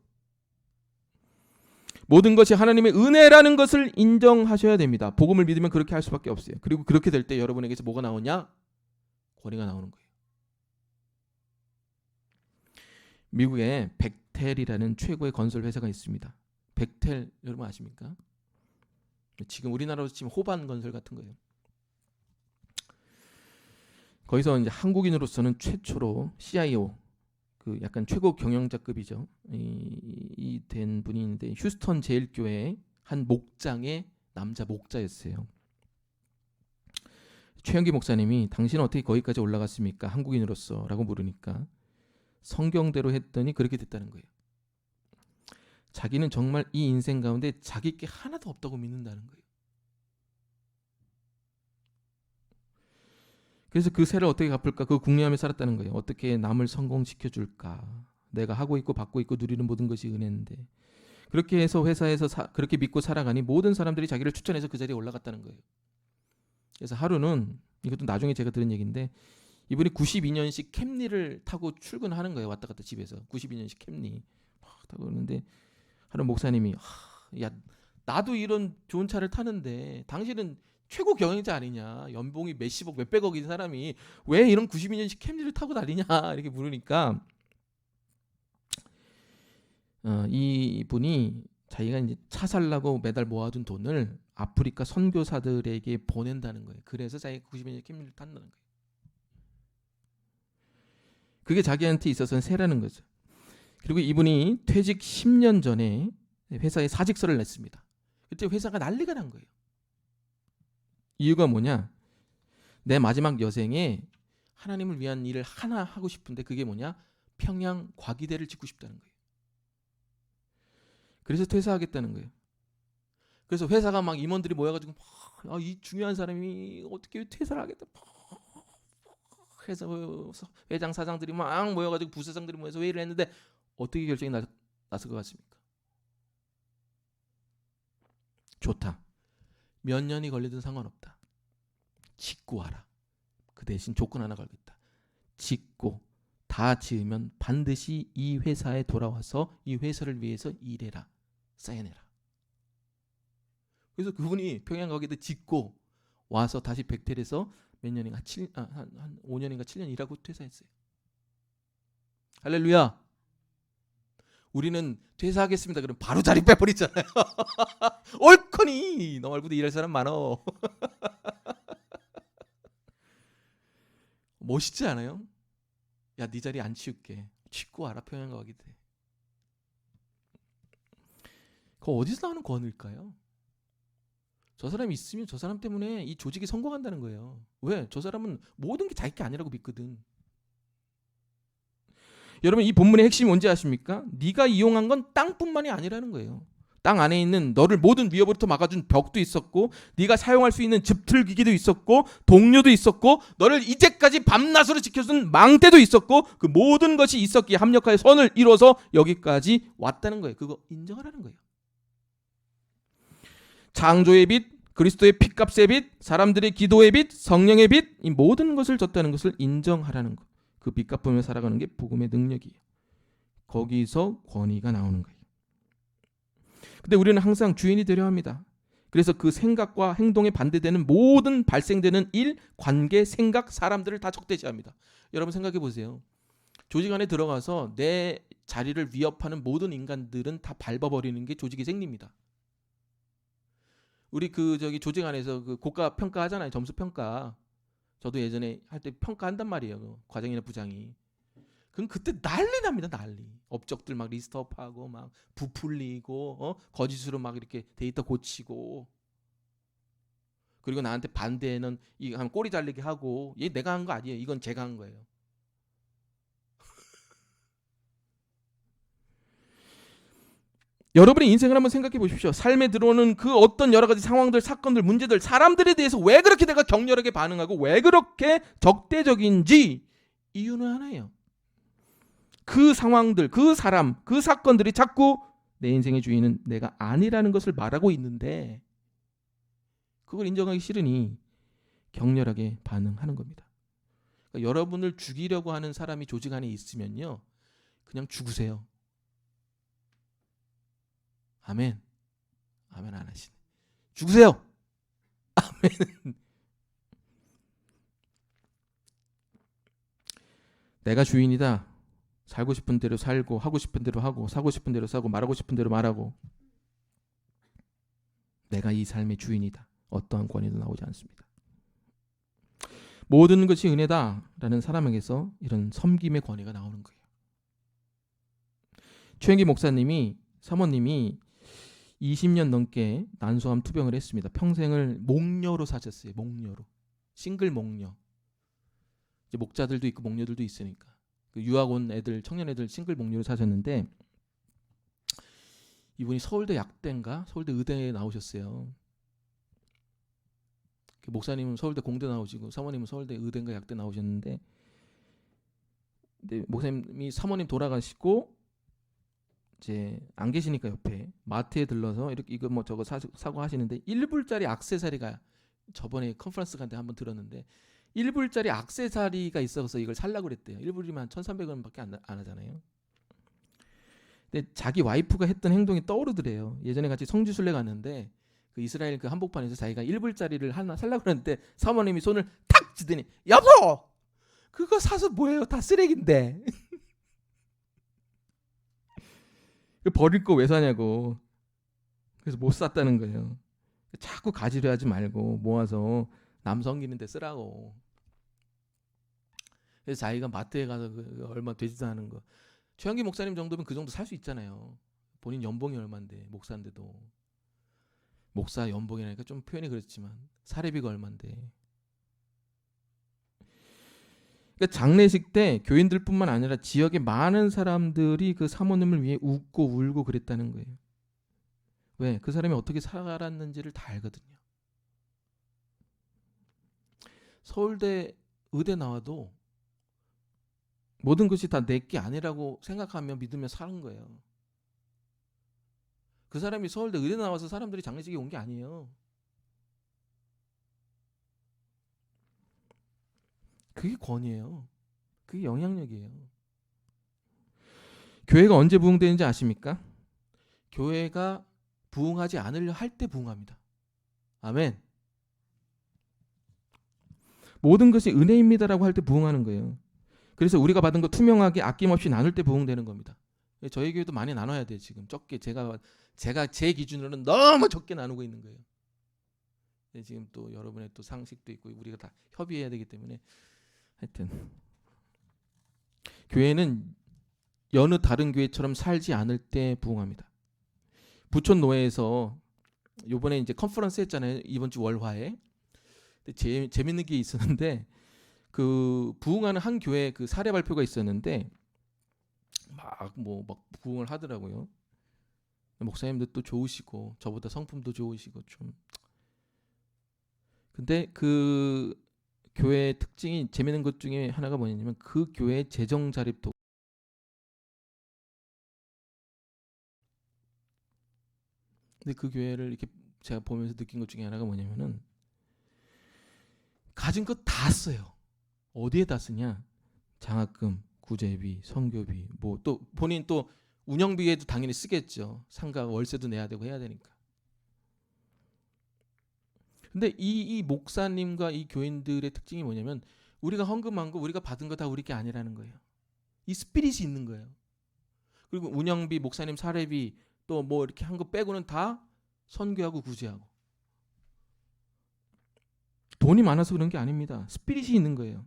모든 것이 하나님의 은혜라는 것을 인정하셔야 됩니다. 복음을 믿으면 그렇게 할 수밖에 없어요. 그리고 그렇게 될 때 여러분에게서 뭐가 나오냐? 권위가 나오는 거예요. 미국에 벡텔이라는 최고의 건설 회사가 있습니다. 벡텔 여러분 아십니까? 지금 우리나라로 치면 호반 건설 같은 거예요. 거기서 이제 한국인으로서는 최초로 CIO, 그 약간 최고 경영자급이죠. 이 된 분이 있는데 휴스턴 제일교회 한 목장의 남자 목자였어요. 최영기 목사님이 당신은 어떻게 거기까지 올라갔습니까? 한국인으로서 라고 물으니까 성경대로 했더니 그렇게 됐다는 거예요. 자기는 정말 이 인생 가운데 자기 게 하나도 없다고 믿는다는 거예요. 그래서 그 세를 어떻게 갚을까? 그 궁리하며 살았다는 거예요. 어떻게 남을 성공시켜줄까? 내가 하고 있고 받고 있고 누리는 모든 것이 은혜인데, 그렇게 해서 회사에서 그렇게 믿고 살아가니 모든 사람들이 자기를 추천해서 그 자리에 올라갔다는 거예요. 그래서 하루는, 이것도 나중에 제가 들은 얘기인데, 이분이 92년식 캠리를 타고 출근하는 거예요. 왔다 갔다 집에서 92년식 캠리 막 타고 그러는데 하루 목사님이 야, 나도 이런 좋은 차를 타는데 당신은 최고 경영자 아니냐, 연봉이 몇십억 몇백억인 사람이 왜 이런 92년식 캠리를 타고 다니냐 이렇게 물으니까 이분이 자기가 이제 차 살라고 매달 모아둔 돈을 아프리카 선교사들에게 보낸다는 거예요. 그래서 자기가 92년식 캠리를 탄다는 거예요. 그게 자기한테 있어서는 세라는 거죠. 그리고 이분이 퇴직 10년 전에 회사에 사직서를 냈습니다. 그때 회사가 난리가 난 거예요. 이유가 뭐냐? 내 마지막 여생에 하나님을 위한 일을 하나 하고 싶은데 그게 뭐냐? 평양 과기대를 짓고 싶다는 거예요. 그래서 퇴사하겠다는 거예요. 그래서 회사가 막 임원들이 모여가지고 이 중요한 사람이 어떻게 퇴사를 하겠다. 회사 회장 사장들이 막 모여가지고 부사장들이 모여서 회의를 했는데 어떻게 결정이 났을 것 같습니까? 좋다. 몇 년이 걸리든 상관없다. 짓고 와라. 그 대신 조건 하나 걸겠다. 짓고 다 지으면 반드시 이 회사에 돌아와서 이 회사를 위해서 일해라. 쌓여내라. 그래서 그분이 평양 가게도 짓고 와서 다시 백텔에서 몇 년인가 한 5년인가 7년 일하고 퇴사했어요. 할렐루야. 우리는 퇴사하겠습니다. 그럼 바로 자리 빼버리잖아요. 옳거니 너 말고도 일할 사람 많어. 멋있지 않아요? 야, 네 자리 안 치울게. 짓고 와라. 평양 가게 돼. 그거 어디서 나오는 권위일까요? 저 사람이 있으면 저 사람 때문에 이 조직이 성공한다는 거예요. 왜? 저 사람은 모든 게 자기 게 아니라고 믿거든. 여러분, 이 본문의 핵심이 뭔지 아십니까? 네가 이용한 건 땅뿐만이 아니라는 거예요. 땅 안에 있는 너를 모든 위협으로부터 막아준 벽도 있었고, 네가 사용할 수 있는 집틀기기도 있었고, 동료도 있었고, 너를 이제까지 밤낮으로 지켜준 망대도 있었고, 그 모든 것이 있었기에 합력하여 선을 이뤄서 여기까지 왔다는 거예요. 그거 인정하라는 거예요. 창조의 빛, 그리스도의 피값의 빛, 사람들의 기도의 빛, 성령의 빛, 이 모든 것을 줬다는 것을 인정하라는 것. 그 빛 갚으며 살아가는 게 복음의 능력이에요. 거기서 권위가 나오는 거예요. 근데 우리는 항상 주인이 되려 합니다. 그래서 그 생각과 행동에 반대되는 모든 발생되는 일, 관계, 생각, 사람들을 다 적대시합니다. 여러분 생각해 보세요. 조직 안에 들어가서 내 자리를 위협하는 모든 인간들은 다 밟아버리는 게 조직의 생리입니다. 우리 조직 안에서 그 고가 평가하잖아요. 점수 평가. 저도 예전에 할 때 평가한단 말이에요. 과장이나 부장이. 그럼 그때 난리 납니다. 난리. 업적들 막 리스트업하고 막 부풀리고 거짓으로 막 이렇게 데이터 고치고, 그리고 나한테 반대는 이거 한 꼬리 잘리게 하고, 얘 내가 한 거 아니에요. 이건 제가 한 거예요. 여러분의 인생을 한번 생각해 보십시오. 삶에 들어오는 그 어떤 여러 가지 상황들, 사건들, 문제들, 사람들에 대해서 왜 그렇게 내가 격렬하게 반응하고 왜 그렇게 적대적인지 이유는 하나예요. 그 상황들, 그 사람, 그 사건들이 자꾸 내 인생의 주인은 내가 아니라는 것을 말하고 있는데 그걸 인정하기 싫으니 격렬하게 반응하는 겁니다. 그러니까 여러분을 죽이려고 하는 사람이 조직 안에 있으면요, 그냥 죽으세요. 아멘. 아멘 안 하시네. 죽으세요. 아멘. 내가 주인이다. 살고 싶은 대로 살고, 하고 싶은 대로 하고, 사고 싶은 대로 사고, 말하고 싶은 대로 말하고, 내가 이 삶의 주인이다. 어떠한 권위도 나오지 않습니다. 모든 것이 은혜다라는 사람에게서 이런 섬김의 권위가 나오는 거예요. 최영기 목사님이, 사모님이 20년 넘게 난소암 투병을 했습니다. 평생을 목녀로 사셨어요. 목녀로. 싱글 목녀. 이제 목자들도 있고 목녀들도 있으니까 그 유학 온 애들, 청년 애들 싱글 목녀로 사셨는데 이분이 서울대 약대인가 서울대 의대에 나오셨어요. 그 목사님은 서울대 공대 나오시고 사모님은 서울대 의대인가 약대 나오셨는데, 근데 목사님이 사모님 돌아가시고 이제 안 계시니까 옆에 마트에 들러서 이렇게 이거 뭐 저거 사고 하시는데 1불짜리 액세서리가, 저번에 컨퍼런스 간데 한번 들었는데 1불짜리 액세서리가 있어서 이걸 살라고 그랬대요. 1불이면 1,300원밖에 안 하잖아요. 근데 자기 와이프가 했던 행동이 떠오르더래요. 예전에 같이 성지순례 갔는데 그 이스라엘 그 한복판에서 자기가 1불짜리를 하나 살라고 그랬는데 사모님이 손을 탁 쥐더니 여보! 그거 사서 뭐예요? 다 쓰레기인데. 버릴 거 왜 사냐고. 그래서 못 샀다는 거예요. 자꾸 가지려 하지 말고 모아서 남 섬기는 데 쓰라고. 그래서 자기가 마트에 가서 그 얼마 되지도 않은 거. 최영기 목사님 정도면 그 정도 살 수 있잖아요. 본인 연봉이 얼만데, 목사인데도. 목사 연봉이라니까 좀 표현이 그렇지만 사례비가 얼만데. 그러니까 장례식 때 교인들뿐만 아니라 지역의 많은 사람들이 그 사모님을 위해 웃고 울고 그랬다는 거예요. 왜? 그 사람이 어떻게 살았는지를 다 알거든요. 서울대 의대 나와도 모든 것이 다 내 게 아니라고 생각하며 믿으며 사는 거예요. 그 사람이 서울대 의대 나와서 사람들이 장례식에 온 게 아니에요. 그게 권위예요. 그게 영향력이에요. 교회가 언제 부흥되는지 아십니까? 교회가 부흥하지 않으려 할 때 부흥합니다. 아멘. 모든 것이 은혜입니다라고 할 때 부흥하는 거예요. 그래서 우리가 받은 거 투명하게 아낌없이 나눌 때 부흥되는 겁니다. 저희 교회도 많이 나눠야 돼요. 지금 적게 제가 제 기준으로는 너무 적게 나누고 있는 거예요. 지금 또 여러분의 또 상식도 있고 우리가 다 협의해야 되기 때문에 하여튼 교회는 여느 다른 교회처럼 살지 않을 때 부흥합니다. 부촌 노회에서 요번에 이제 컨퍼런스 했잖아요. 이번 주 월화에. 재밌는 게 있었는데 그 부흥하는 한 교회 그 사례 발표가 있었는데 막 부흥을 하더라고요. 목사님도 또 좋으시고 저보다 성품도 좋으시고 좀. 근데 그 교회의 특징이 재밌는 것 중에 하나가 뭐냐면 그 교회의 재정 자립도. 근데 그 교회를 이렇게 제가 보면서 느낀 것 중에 하나가 뭐냐면은 가진 거 다 써요. 어디에다 쓰냐? 장학금, 구제비, 선교비, 뭐 또 본인 또 운영비에도 당연히 쓰겠죠. 상가 월세도 내야 되고 해야 되니까. 근데 이 목사님과 이 교인들의 특징이 뭐냐면 우리가 헌금한 거, 우리가 받은 거 다 우리 게 아니라는 거예요. 이 스피릿이 있는 거예요. 그리고 운영비, 목사님 사례비 또 뭐 이렇게 한 거 빼고는 다 선교하고 구제하고. 돈이 많아서 그런 게 아닙니다. 스피릿이 있는 거예요.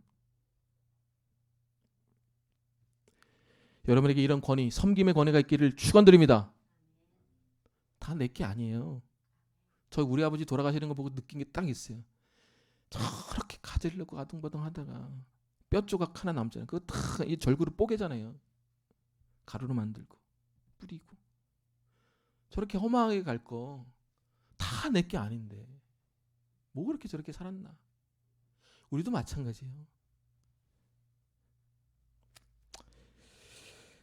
여러분에게 이런 권위, 섬김의 권위가 있기를 축원드립니다. 다 내 게 아니에요. 저 우리 아버지 돌아가시는 거 보고 느낀 게 딱 있어요. 저렇게 가지려고 아둥바둥 하다가 뼈 조각 하나 남잖아요. 그거 다 이 절구로 뽀개잖아요. 가루로 만들고 뿌리고. 저렇게 허망하게 갈 거 다 내 게 아닌데 뭐 그렇게 저렇게 살았나. 우리도 마찬가지예요.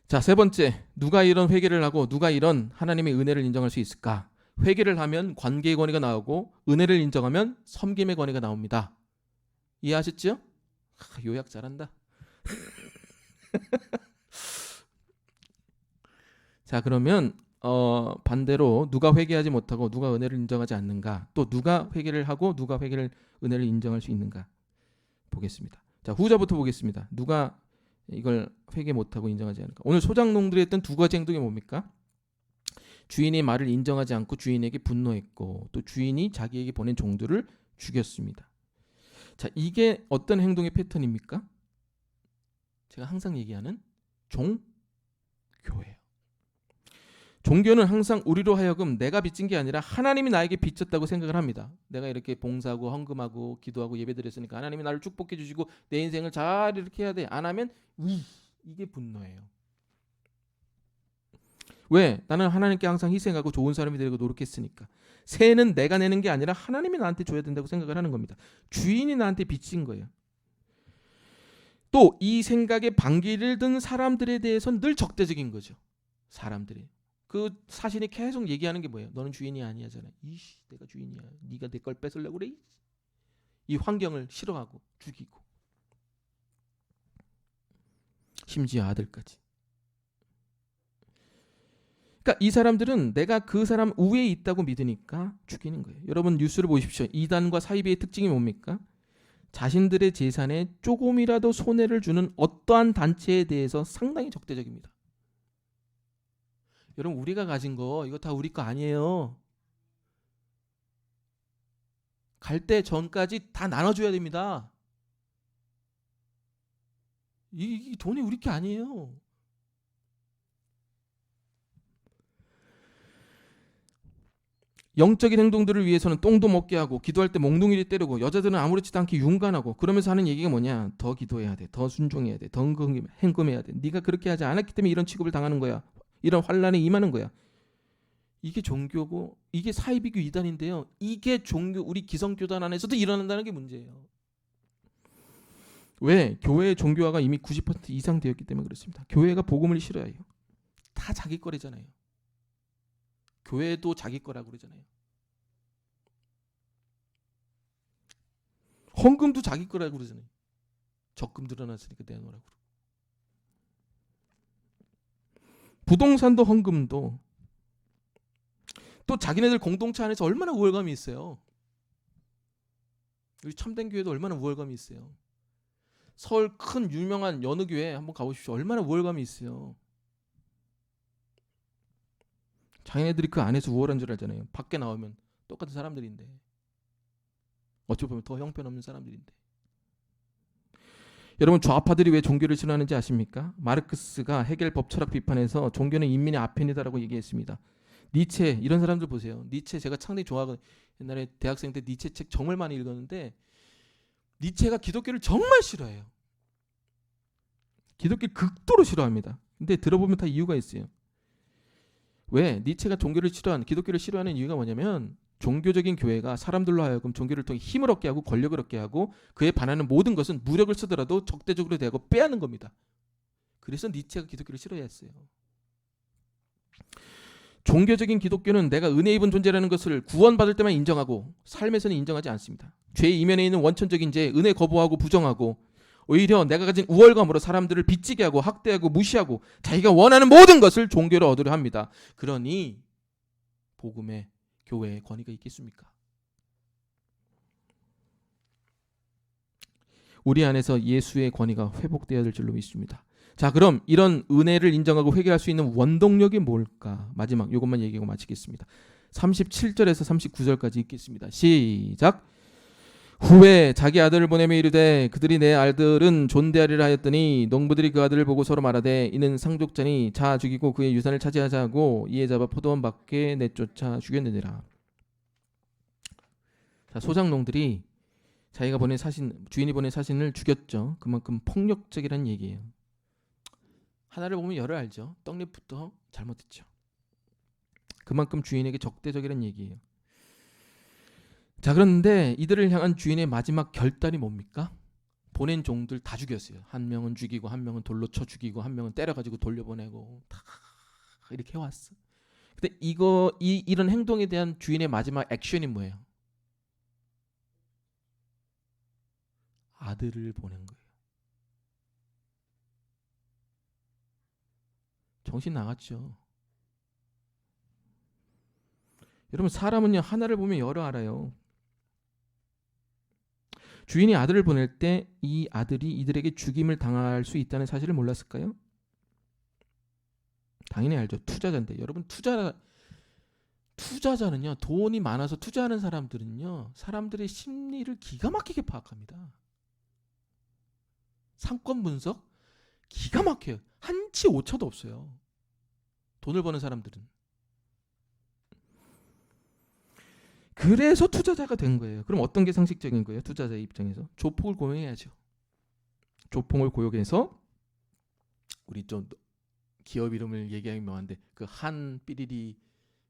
자, 세 번째, 누가 이런 회개를 하고 누가 이런 하나님의 은혜를 인정할 수 있을까? 회개를 하면 관계의 권위가 나오고 은혜를 인정하면 섬김의 권위가 나옵니다. 이해하셨죠? 요약 잘한다. 자, 그러면 반대로 누가 회개하지 못하고 누가 은혜를 인정하지 않는가? 또 누가 회개를 하고 누가 은혜를 인정할 수 있는가? 보겠습니다. 자, 후자부터 보겠습니다. 누가 이걸 회개 못하고 인정하지 않을까? 오늘 소장농들이 했던 두 가지 행동이 뭡니까? 주인의 말을 인정하지 않고 주인에게 분노했고 또 주인이 자기에게 보낸 종들을 죽였습니다. 자, 이게 어떤 행동의 패턴입니까? 제가 항상 얘기하는 종교예요. 종교는 항상 우리로 하여금 내가 빚진 게 아니라 하나님이 나에게 빚졌다고 생각을 합니다. 내가 이렇게 봉사하고 헌금하고 기도하고 예배드렸으니까 하나님이 나를 축복해 주시고 내 인생을 잘 이렇게 해야 돼. 안 하면 이게 분노예요. 왜? 나는 하나님께 항상 희생하고 좋은 사람이 되려고 노력했으니까. 세는 내가 내는 게 아니라 하나님이 나한테 줘야 된다고 생각을 하는 겁니다. 주인이 나한테 빚진 거예요. 또 이 생각에 반기를 든 사람들에 대해서는 늘 적대적인 거죠. 사람들이. 그 사신이 계속 얘기하는 게 뭐예요? 너는 주인이 아니야잖아. 이씨, 내가 주인이야. 네가 내 걸 뺏으려고 그래. 이 환경을 싫어하고 죽이고. 심지어 아들까지. 그러니까 이 사람들은 내가 그 사람 우위에 있다고 믿으니까 죽이는 거예요. 여러분 뉴스를 보십시오. 이단과 사이비의 특징이 뭡니까? 자신들의 재산에 조금이라도 손해를 주는 어떠한 단체에 대해서 상당히 적대적입니다. 여러분 우리가 가진 거 이거 다 우리 거 아니에요. 갈 때 전까지 다 나눠줘야 됩니다. 이 돈이 우리 게 아니에요. 영적인 행동들을 위해서는 똥도 먹게 하고 기도할 때 몽둥이를 때리고 여자들은 아무렇지도 않게 윤관하고 그러면서 하는 얘기가 뭐냐? 더 기도해야 돼. 더 순종해야 돼. 더 헌금해야 돼. 네가 그렇게 하지 않았기 때문에 이런 취급을 당하는 거야. 이런 환란에 임하는 거야. 이게 종교고 이게 사이비교 이단인데요. 이게 종교 우리 기성교단 안에서도 일어난다는 게 문제예요. 왜? 교회의 종교화가 이미 90% 이상 되었기 때문에 그렇습니다. 교회가 복음을 싫어해요. 다 자기 거래잖아요. 교회도 자기 거라고 그러잖아요. 헌금도 자기 거라고 그러잖아요. 적금 늘어났으니까 내놓으라고. 부동산도 헌금도 또 자기네들 공동체 안에서 얼마나 우월감이 있어요. 우리 참된 교회도 얼마나 우월감이 있어요. 서울 큰 유명한 여느 교회 한번 가보십시오. 얼마나 우월감이 있어요. 자기네들이 그 안에서 우월한 줄 알잖아요. 밖에 나오면 똑같은 사람들인데 어찌 보면 더 형편없는 사람들인데. 여러분 좌파들이 왜 종교를 싫어하는지 아십니까? 마르크스가 헤겔 법철학 비판에서 종교는 인민의 아편이다라고 얘기했습니다. 니체 이런 사람들 보세요. 니체 제가 상당히 좋아하거든요. 옛날에 대학생 때 니체 책 정말 많이 읽었는데 니체가 기독교를 정말 싫어해요. 기독교를 극도로 싫어합니다. 근데 들어보면 다 이유가 있어요. 왜? 니체가 기독교를 싫어하는 이유가 뭐냐면 종교적인 교회가 사람들로 하여금 종교를 통해 힘을 얻게 하고 권력을 얻게 하고 그에 반하는 모든 것은 무력을 쓰더라도 적대적으로 대하고 빼앗는 겁니다. 그래서 니체가 기독교를 싫어했어요. 종교적인 기독교는 내가 은혜 입은 존재라는 것을 구원받을 때만 인정하고 삶에서는 인정하지 않습니다. 죄 이면에 있는 원천적인 죄, 은혜 거부하고 부정하고 오히려 내가 가진 우월감으로 사람들을 빚지게 하고 학대하고 무시하고 자기가 원하는 모든 것을 종교로 얻으려 합니다. 그러니 복음에 교회에 권위가 있겠습니까? 우리 안에서 예수의 권위가 회복되어야 될 줄로 믿습니다. 자, 그럼 이런 은혜를 인정하고 회개할 수 있는 원동력이 뭘까? 마지막 이것만 얘기하고 마치겠습니다. 37절에서 39절까지 읽겠습니다. 시작. 후에 자기 아들을 보내며 이르되 그들이 내 아들은 존대하리라 하였더니 농부들이 그 아들을 보고 서로 말하되 이는 상족자니 자 죽이고 그의 유산을 차지하자 하고 이에 잡아 포도원 밖에 내쫓아 죽였느니라. 자, 소장농들이 자기가 보낸 주인이 보낸 사신을 죽였죠. 그만큼 폭력적이라는 얘기예요. 하나를 보면 열을 알죠. 떡잎부터 잘못했죠. 그만큼 주인에게 적대적이라는 얘기예요. 자, 그런데 이들을 향한 주인의 마지막 결단이 뭡니까? 보낸 종들 다 죽였어요. 한 명은 죽이고 한 명은 돌로 쳐 죽이고 한 명은 때려가지고 돌려보내고 다 이렇게 해왔어. 근데 이런 행동에 대한 주인의 마지막 액션이 뭐예요? 아들을 보낸 거예요. 정신 나갔죠. 여러분 사람은요 하나를 보면 열을 알아요. 주인이 아들을 보낼 때 이 아들이 이들에게 죽임을 당할 수 있다는 사실을 몰랐을까요? 당연히 알죠. 투자자인데. 여러분 투자자는요 돈이 많아서 투자하는 사람들은요 사람들의 심리를 기가 막히게 파악합니다. 상권 분석 기가 막혀요. 한치 오차도 없어요. 돈을 버는 사람들은. 그래서 투자자가 된 거예요. 그럼 어떤 게 상식적인 거예요? 투자자의 입장에서 조폭을 고용해야죠. 조폭을 고용해서 우리 좀 기업 이름을 얘기하기 뭐한데 그 한 삐리리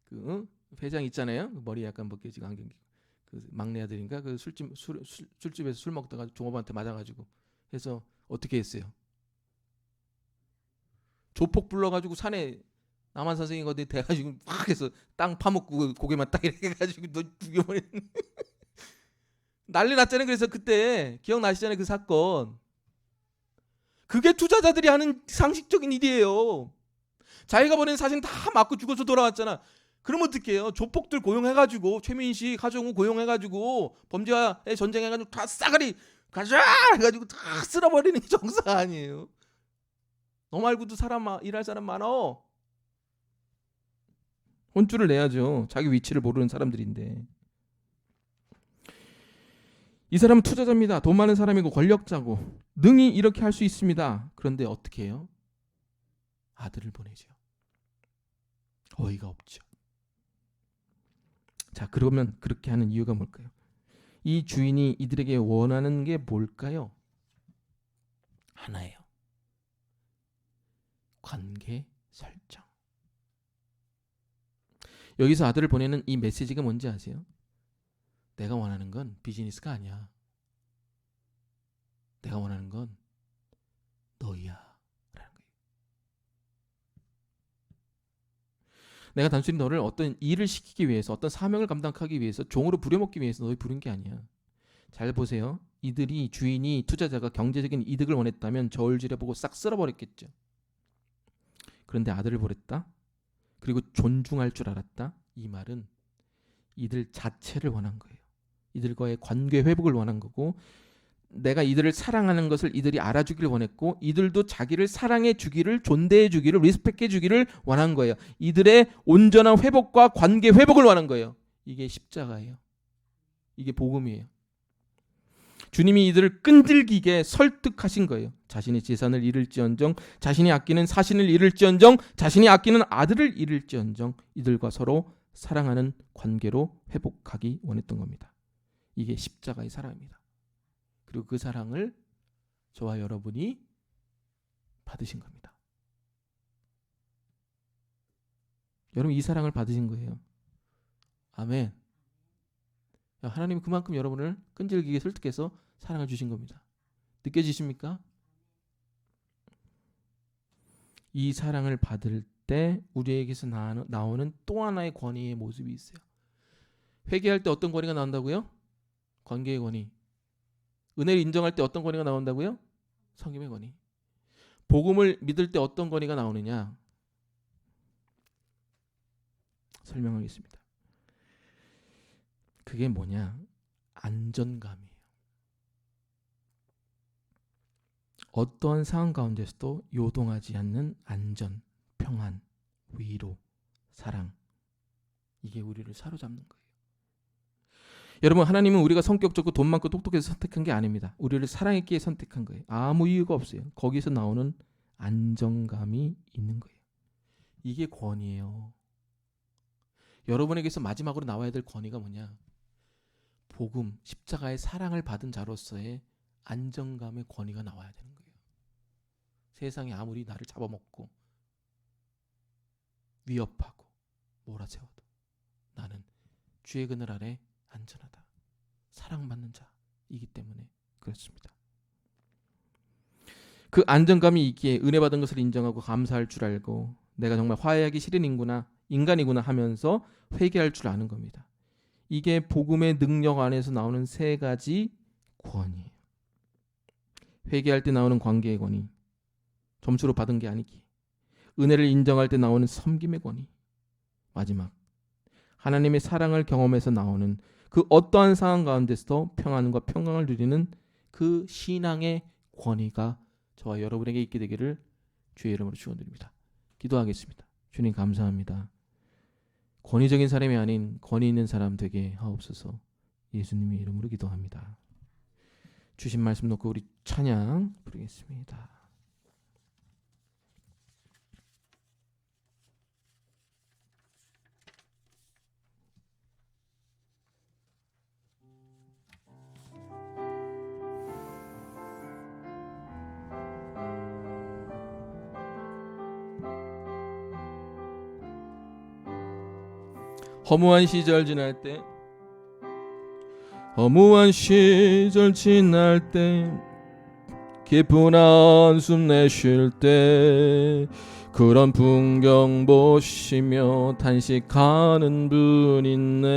그 회장 있잖아요. 머리 약간 벗겨지고 안경 끼고 그 막내 아들인가 그 술집에서 술 먹다가 종업원한테 맞아가지고 해서 어떻게 했어요? 조폭 불러가지고 산에 남한 선생이 어디 대가지고 막 해서 땅 파먹고 고개만 딱 이렇게 해가지고 너 죽여버리는 난리 났잖아요. 그래서 그때 기억나시잖아요 그 사건. 그게 투자자들이 하는 상식적인 일이에요. 자기가 보낸 사진 다 맞고 죽어서 돌아왔잖아. 그러면 어떡해요? 조폭들 고용해가지고 최민식, 하정우 고용해가지고 범죄와의 전쟁해가지고 다 싸가리 가자 해가지고 다 쓸어버리는 게 정상 아니에요. 너 말고도 일할 사람 많어. 혼쭐을 내야죠. 자기 위치를 모르는 사람들인데. 이 사람은 투자자입니다. 돈 많은 사람이고 권력자고 능히 이렇게 할 수 있습니다. 그런데 어떻게 해요? 아들을 보내죠. 어이가 없죠. 자, 그러면 그렇게 하는 이유가 뭘까요? 이 주인이 이들에게 원하는 게 뭘까요? 하나예요. 관계 설정. 여기서 아들을 보내는 이 메시지가 뭔지 아세요? 내가 원하는 건 비즈니스가 아니야. 내가 원하는 건 너희야. 라는 거예요. 내가 단순히 너를 어떤 일을 시키기 위해서 어떤 사명을 감당하기 위해서 종으로 부려먹기 위해서 너희 부른 게 아니야. 잘 보세요. 이들이 주인이 투자자가 경제적인 이득을 원했다면 저울질해보고 싹 쓸어버렸겠죠. 그런데 아들을 보냈다. 그리고 존중할 줄 알았다. 이 말은 이들 자체를 원한 거예요. 이들과의 관계 회복을 원한 거고 내가 이들을 사랑하는 것을 이들이 알아주기를 원했고 이들도 자기를 사랑해 주기를 존대해 주기를 리스펙해 주기를 원한 거예요. 이들의 온전한 회복과 관계 회복을 원한 거예요. 이게 십자가예요. 이게 복음이에요. 주님이 이들을 끈질기게 설득하신 거예요. 자신의 재산을 잃을지언정 자신이 아끼는 사신을 잃을지언정 자신이 아끼는 아들을 잃을지언정 이들과 서로 사랑하는 관계로 회복하기 원했던 겁니다. 이게 십자가의 사랑입니다. 그리고 그 사랑을 저와 여러분이 받으신 겁니다. 여러분 이 사랑을 받으신 거예요. 아멘. 하나님이 그만큼 여러분을 끈질기게 설득해서 사랑을 주신 겁니다. 느껴지십니까? 이 사랑을 받을 때 우리에게서 나오는 또 하나의 권위의 모습이 있어요. 회개할 때 어떤 권위가 나온다고요? 관계의 권위. 은혜를 인정할 때 어떤 권위가 나온다고요? 성김의 권위. 복음을 믿을 때 어떤 권위가 나오느냐? 설명하겠습니다. 그게 뭐냐? 안전감이에요. 어떠한 상황 가운데서도 요동하지 않는 안전, 평안, 위로, 사랑. 이게 우리를 사로잡는 거예요. 여러분 하나님은 우리가 성격 좋고 돈 많고 똑똑해서 선택한 게 아닙니다. 우리를 사랑했기에 선택한 거예요. 아무 이유가 없어요. 거기서 나오는 안정감이 있는 거예요. 이게 권위예요. 여러분에게서 마지막으로 나와야 될 권위가 뭐냐? 복음, 십자가의 사랑을 받은 자로서의 안정감의 권위가 나와야 되는 거예요. 세상이 아무리 나를 잡아먹고 위협하고 몰아세워도 나는 주의 그늘 아래 안전하다. 사랑받는 자이기 때문에 그렇습니다. 그 안정감이 있기에 은혜 받은 것을 인정하고 감사할 줄 알고 내가 정말 화해하기 싫은 인간이구나 하면서 회개할 줄 아는 겁니다. 이게 복음의 능력 안에서 나오는 세 가지 권위예요. 회개할 때 나오는 관계의 권위, 점수로 받은 게 아니기. 은혜를 인정할 때 나오는 섬김의 권위. 마지막 하나님의 사랑을 경험해서 나오는 그 어떠한 상황 가운데서도 평안과 평강을 누리는 그 신앙의 권위가 저와 여러분에게 있게 되기를 주의 이름으로 축원드립니다. 기도하겠습니다. 주님 감사합니다. 권위적인 사람이 아닌 권위 있는 사람 되게 하옵소서. 예수님의 이름으로 기도합니다. 주신 말씀 놓고 우리 찬양 부르겠습니다. 허무한 시절 지날 때, 허무한 시절 지날 때, 깊은 한숨 내쉴 때, 그런 풍경 보시며 단식하는 분 있네.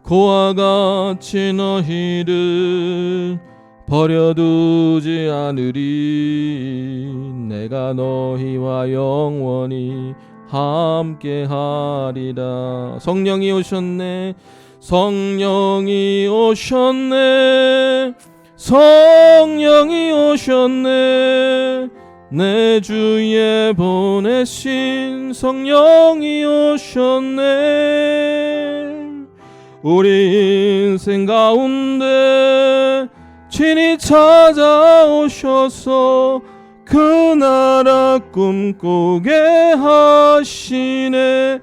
그와 같이 너희를 버려두지 않으리. 내가 너희와 영원히 함께하리라. 성령이 오셨네. 성령이 오셨네. 성령이 오셨네. 내 주에 보내신 성령이 오셨네. 우리 인생 가운데 친히 찾아오셔서 그 나라 꿈꾸게 하시네.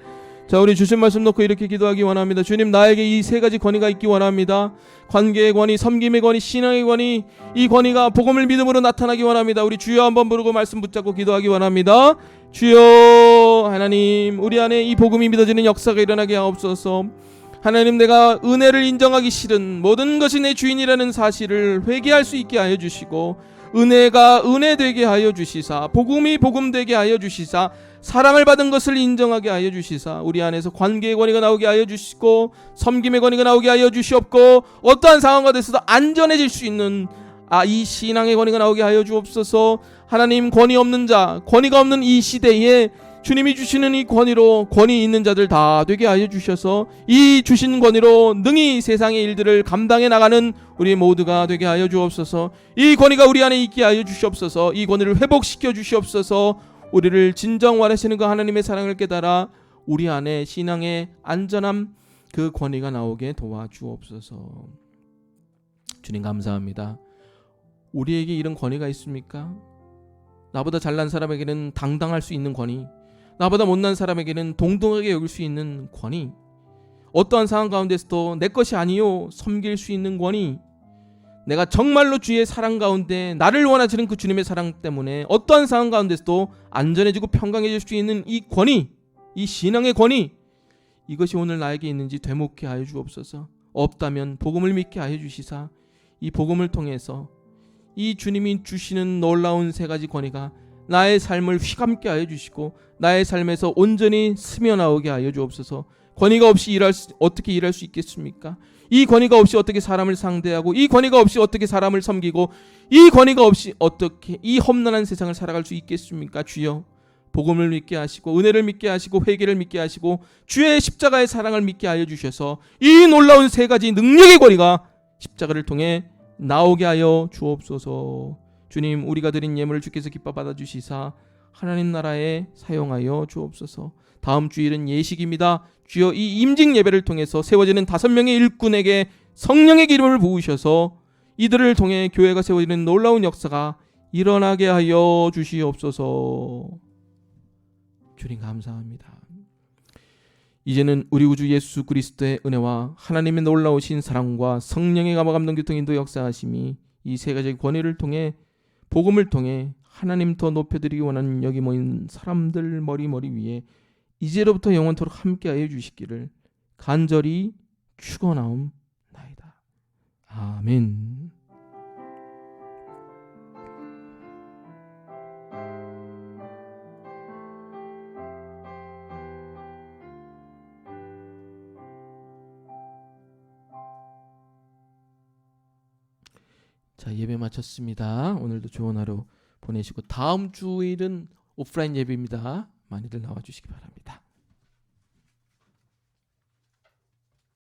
자, 우리 주신 말씀 놓고 이렇게 기도하기 원합니다. 주님, 나에게 이 세 가지 권위가 있기 원합니다. 관계의 권위, 섬김의 권위, 신앙의 권위. 이 권위가 복음을 믿음으로 나타나기 원합니다. 우리 주여 한번 부르고 말씀 붙잡고 기도하기 원합니다. 주여 하나님, 우리 안에 이 복음이 믿어지는 역사가 일어나게 하옵소서. 하나님, 내가 은혜를 인정하기 싫은 모든 것이 내 주인이라는 사실을 회개할 수 있게 하여 주시고, 은혜가 은혜 되게 하여 주시사, 복음이 복음 되게 하여 주시사, 사랑을 받은 것을 인정하게 하여 주시사, 우리 안에서 관계의 권위가 나오게 하여 주시고, 섬김의 권위가 나오게 하여 주시옵고, 어떠한 상황 가운데서도 안전해질 수 있는 이 신앙의 권위가 나오게 하여 주옵소서. 하나님, 권위 없는 자, 권위가 없는 이 시대에 주님이 주시는 이 권위로 권위 있는 자들 다 되게 하여 주셔서 이 주신 권위로 능히 세상의 일들을 감당해 나가는 우리 모두가 되게 하여 주옵소서. 이 권위가 우리 안에 있게 하여 주시옵소서. 이 권위를 회복시켜 주시옵소서. 우리를 진정 원하시는 그 하나님의 사랑을 깨달아 우리 안에 신앙의 안전함, 그 권위가 나오게 도와주옵소서. 주님 감사합니다. 우리에게 이런 권위가 있습니까? 나보다 잘난 사람에게는 당당할 수 있는 권위, 나보다 못난 사람에게는 동등하게 여길 수 있는 권위, 어떠한 상황 가운데서도 내 것이 아니요 섬길 수 있는 권위, 내가 정말로 주의 사랑 가운데 나를 원하시는 그 주님의 사랑 때문에 어떠한 상황 가운데서도 안전해지고 평강해질 수 있는 이 권위, 이 신앙의 권위, 이것이 오늘 나에게 있는지 되묻게 하여 주옵소서. 없다면 복음을 믿게 하여 주시사 이 복음을 통해서 이 주님이 주시는 놀라운 세 가지 권위가 나의 삶을 휘감게 하여 주시고 나의 삶에서 온전히 스며나오게 하여 주옵소서. 권위가 없이 어떻게 일할 수 있겠습니까? 이 권위가 없이 어떻게 사람을 상대하고, 이 권위가 없이 어떻게 사람을 섬기고, 이 권위가 없이 어떻게 이 험난한 세상을 살아갈 수 있겠습니까? 주여, 복음을 믿게 하시고 은혜를 믿게 하시고 회개를 믿게 하시고 주의 십자가의 사랑을 믿게 하여 주셔서 이 놀라운 세 가지 능력의 권위가 십자가를 통해 나오게 하여 주옵소서. 주님, 우리가 드린 예물을 주께서 기뻐 받아주시사 하나님 나라에 사용하여 주옵소서. 다음 주일은 예식입니다. 주여, 이 임직 예배를 통해서 세워지는 5명의 일꾼에게 성령의 기름을 부으셔서 이들을 통해 교회가 세워지는 놀라운 역사가 일어나게 하여 주시옵소서. 주님 감사합니다. 이제는 우리 구주 예수 그리스도의 은혜와 하나님의 놀라우신 사랑과 성령의 감화감동 교통인도 역사하심이 이 세 가지 권위를 통해 복음을 통해 하나님 더 높여드리기 원하는 여기 모인 사람들 머리 위에 이제로부터 영원토록 함께하여 주시기를 간절히 축원하옵나이다. 아멘. 자, 예배 마쳤습니다. 오늘도 좋은 하루 보내시고 다음 주일은 오프라인 예배입니다. 많이들 나와주시기 바랍니다.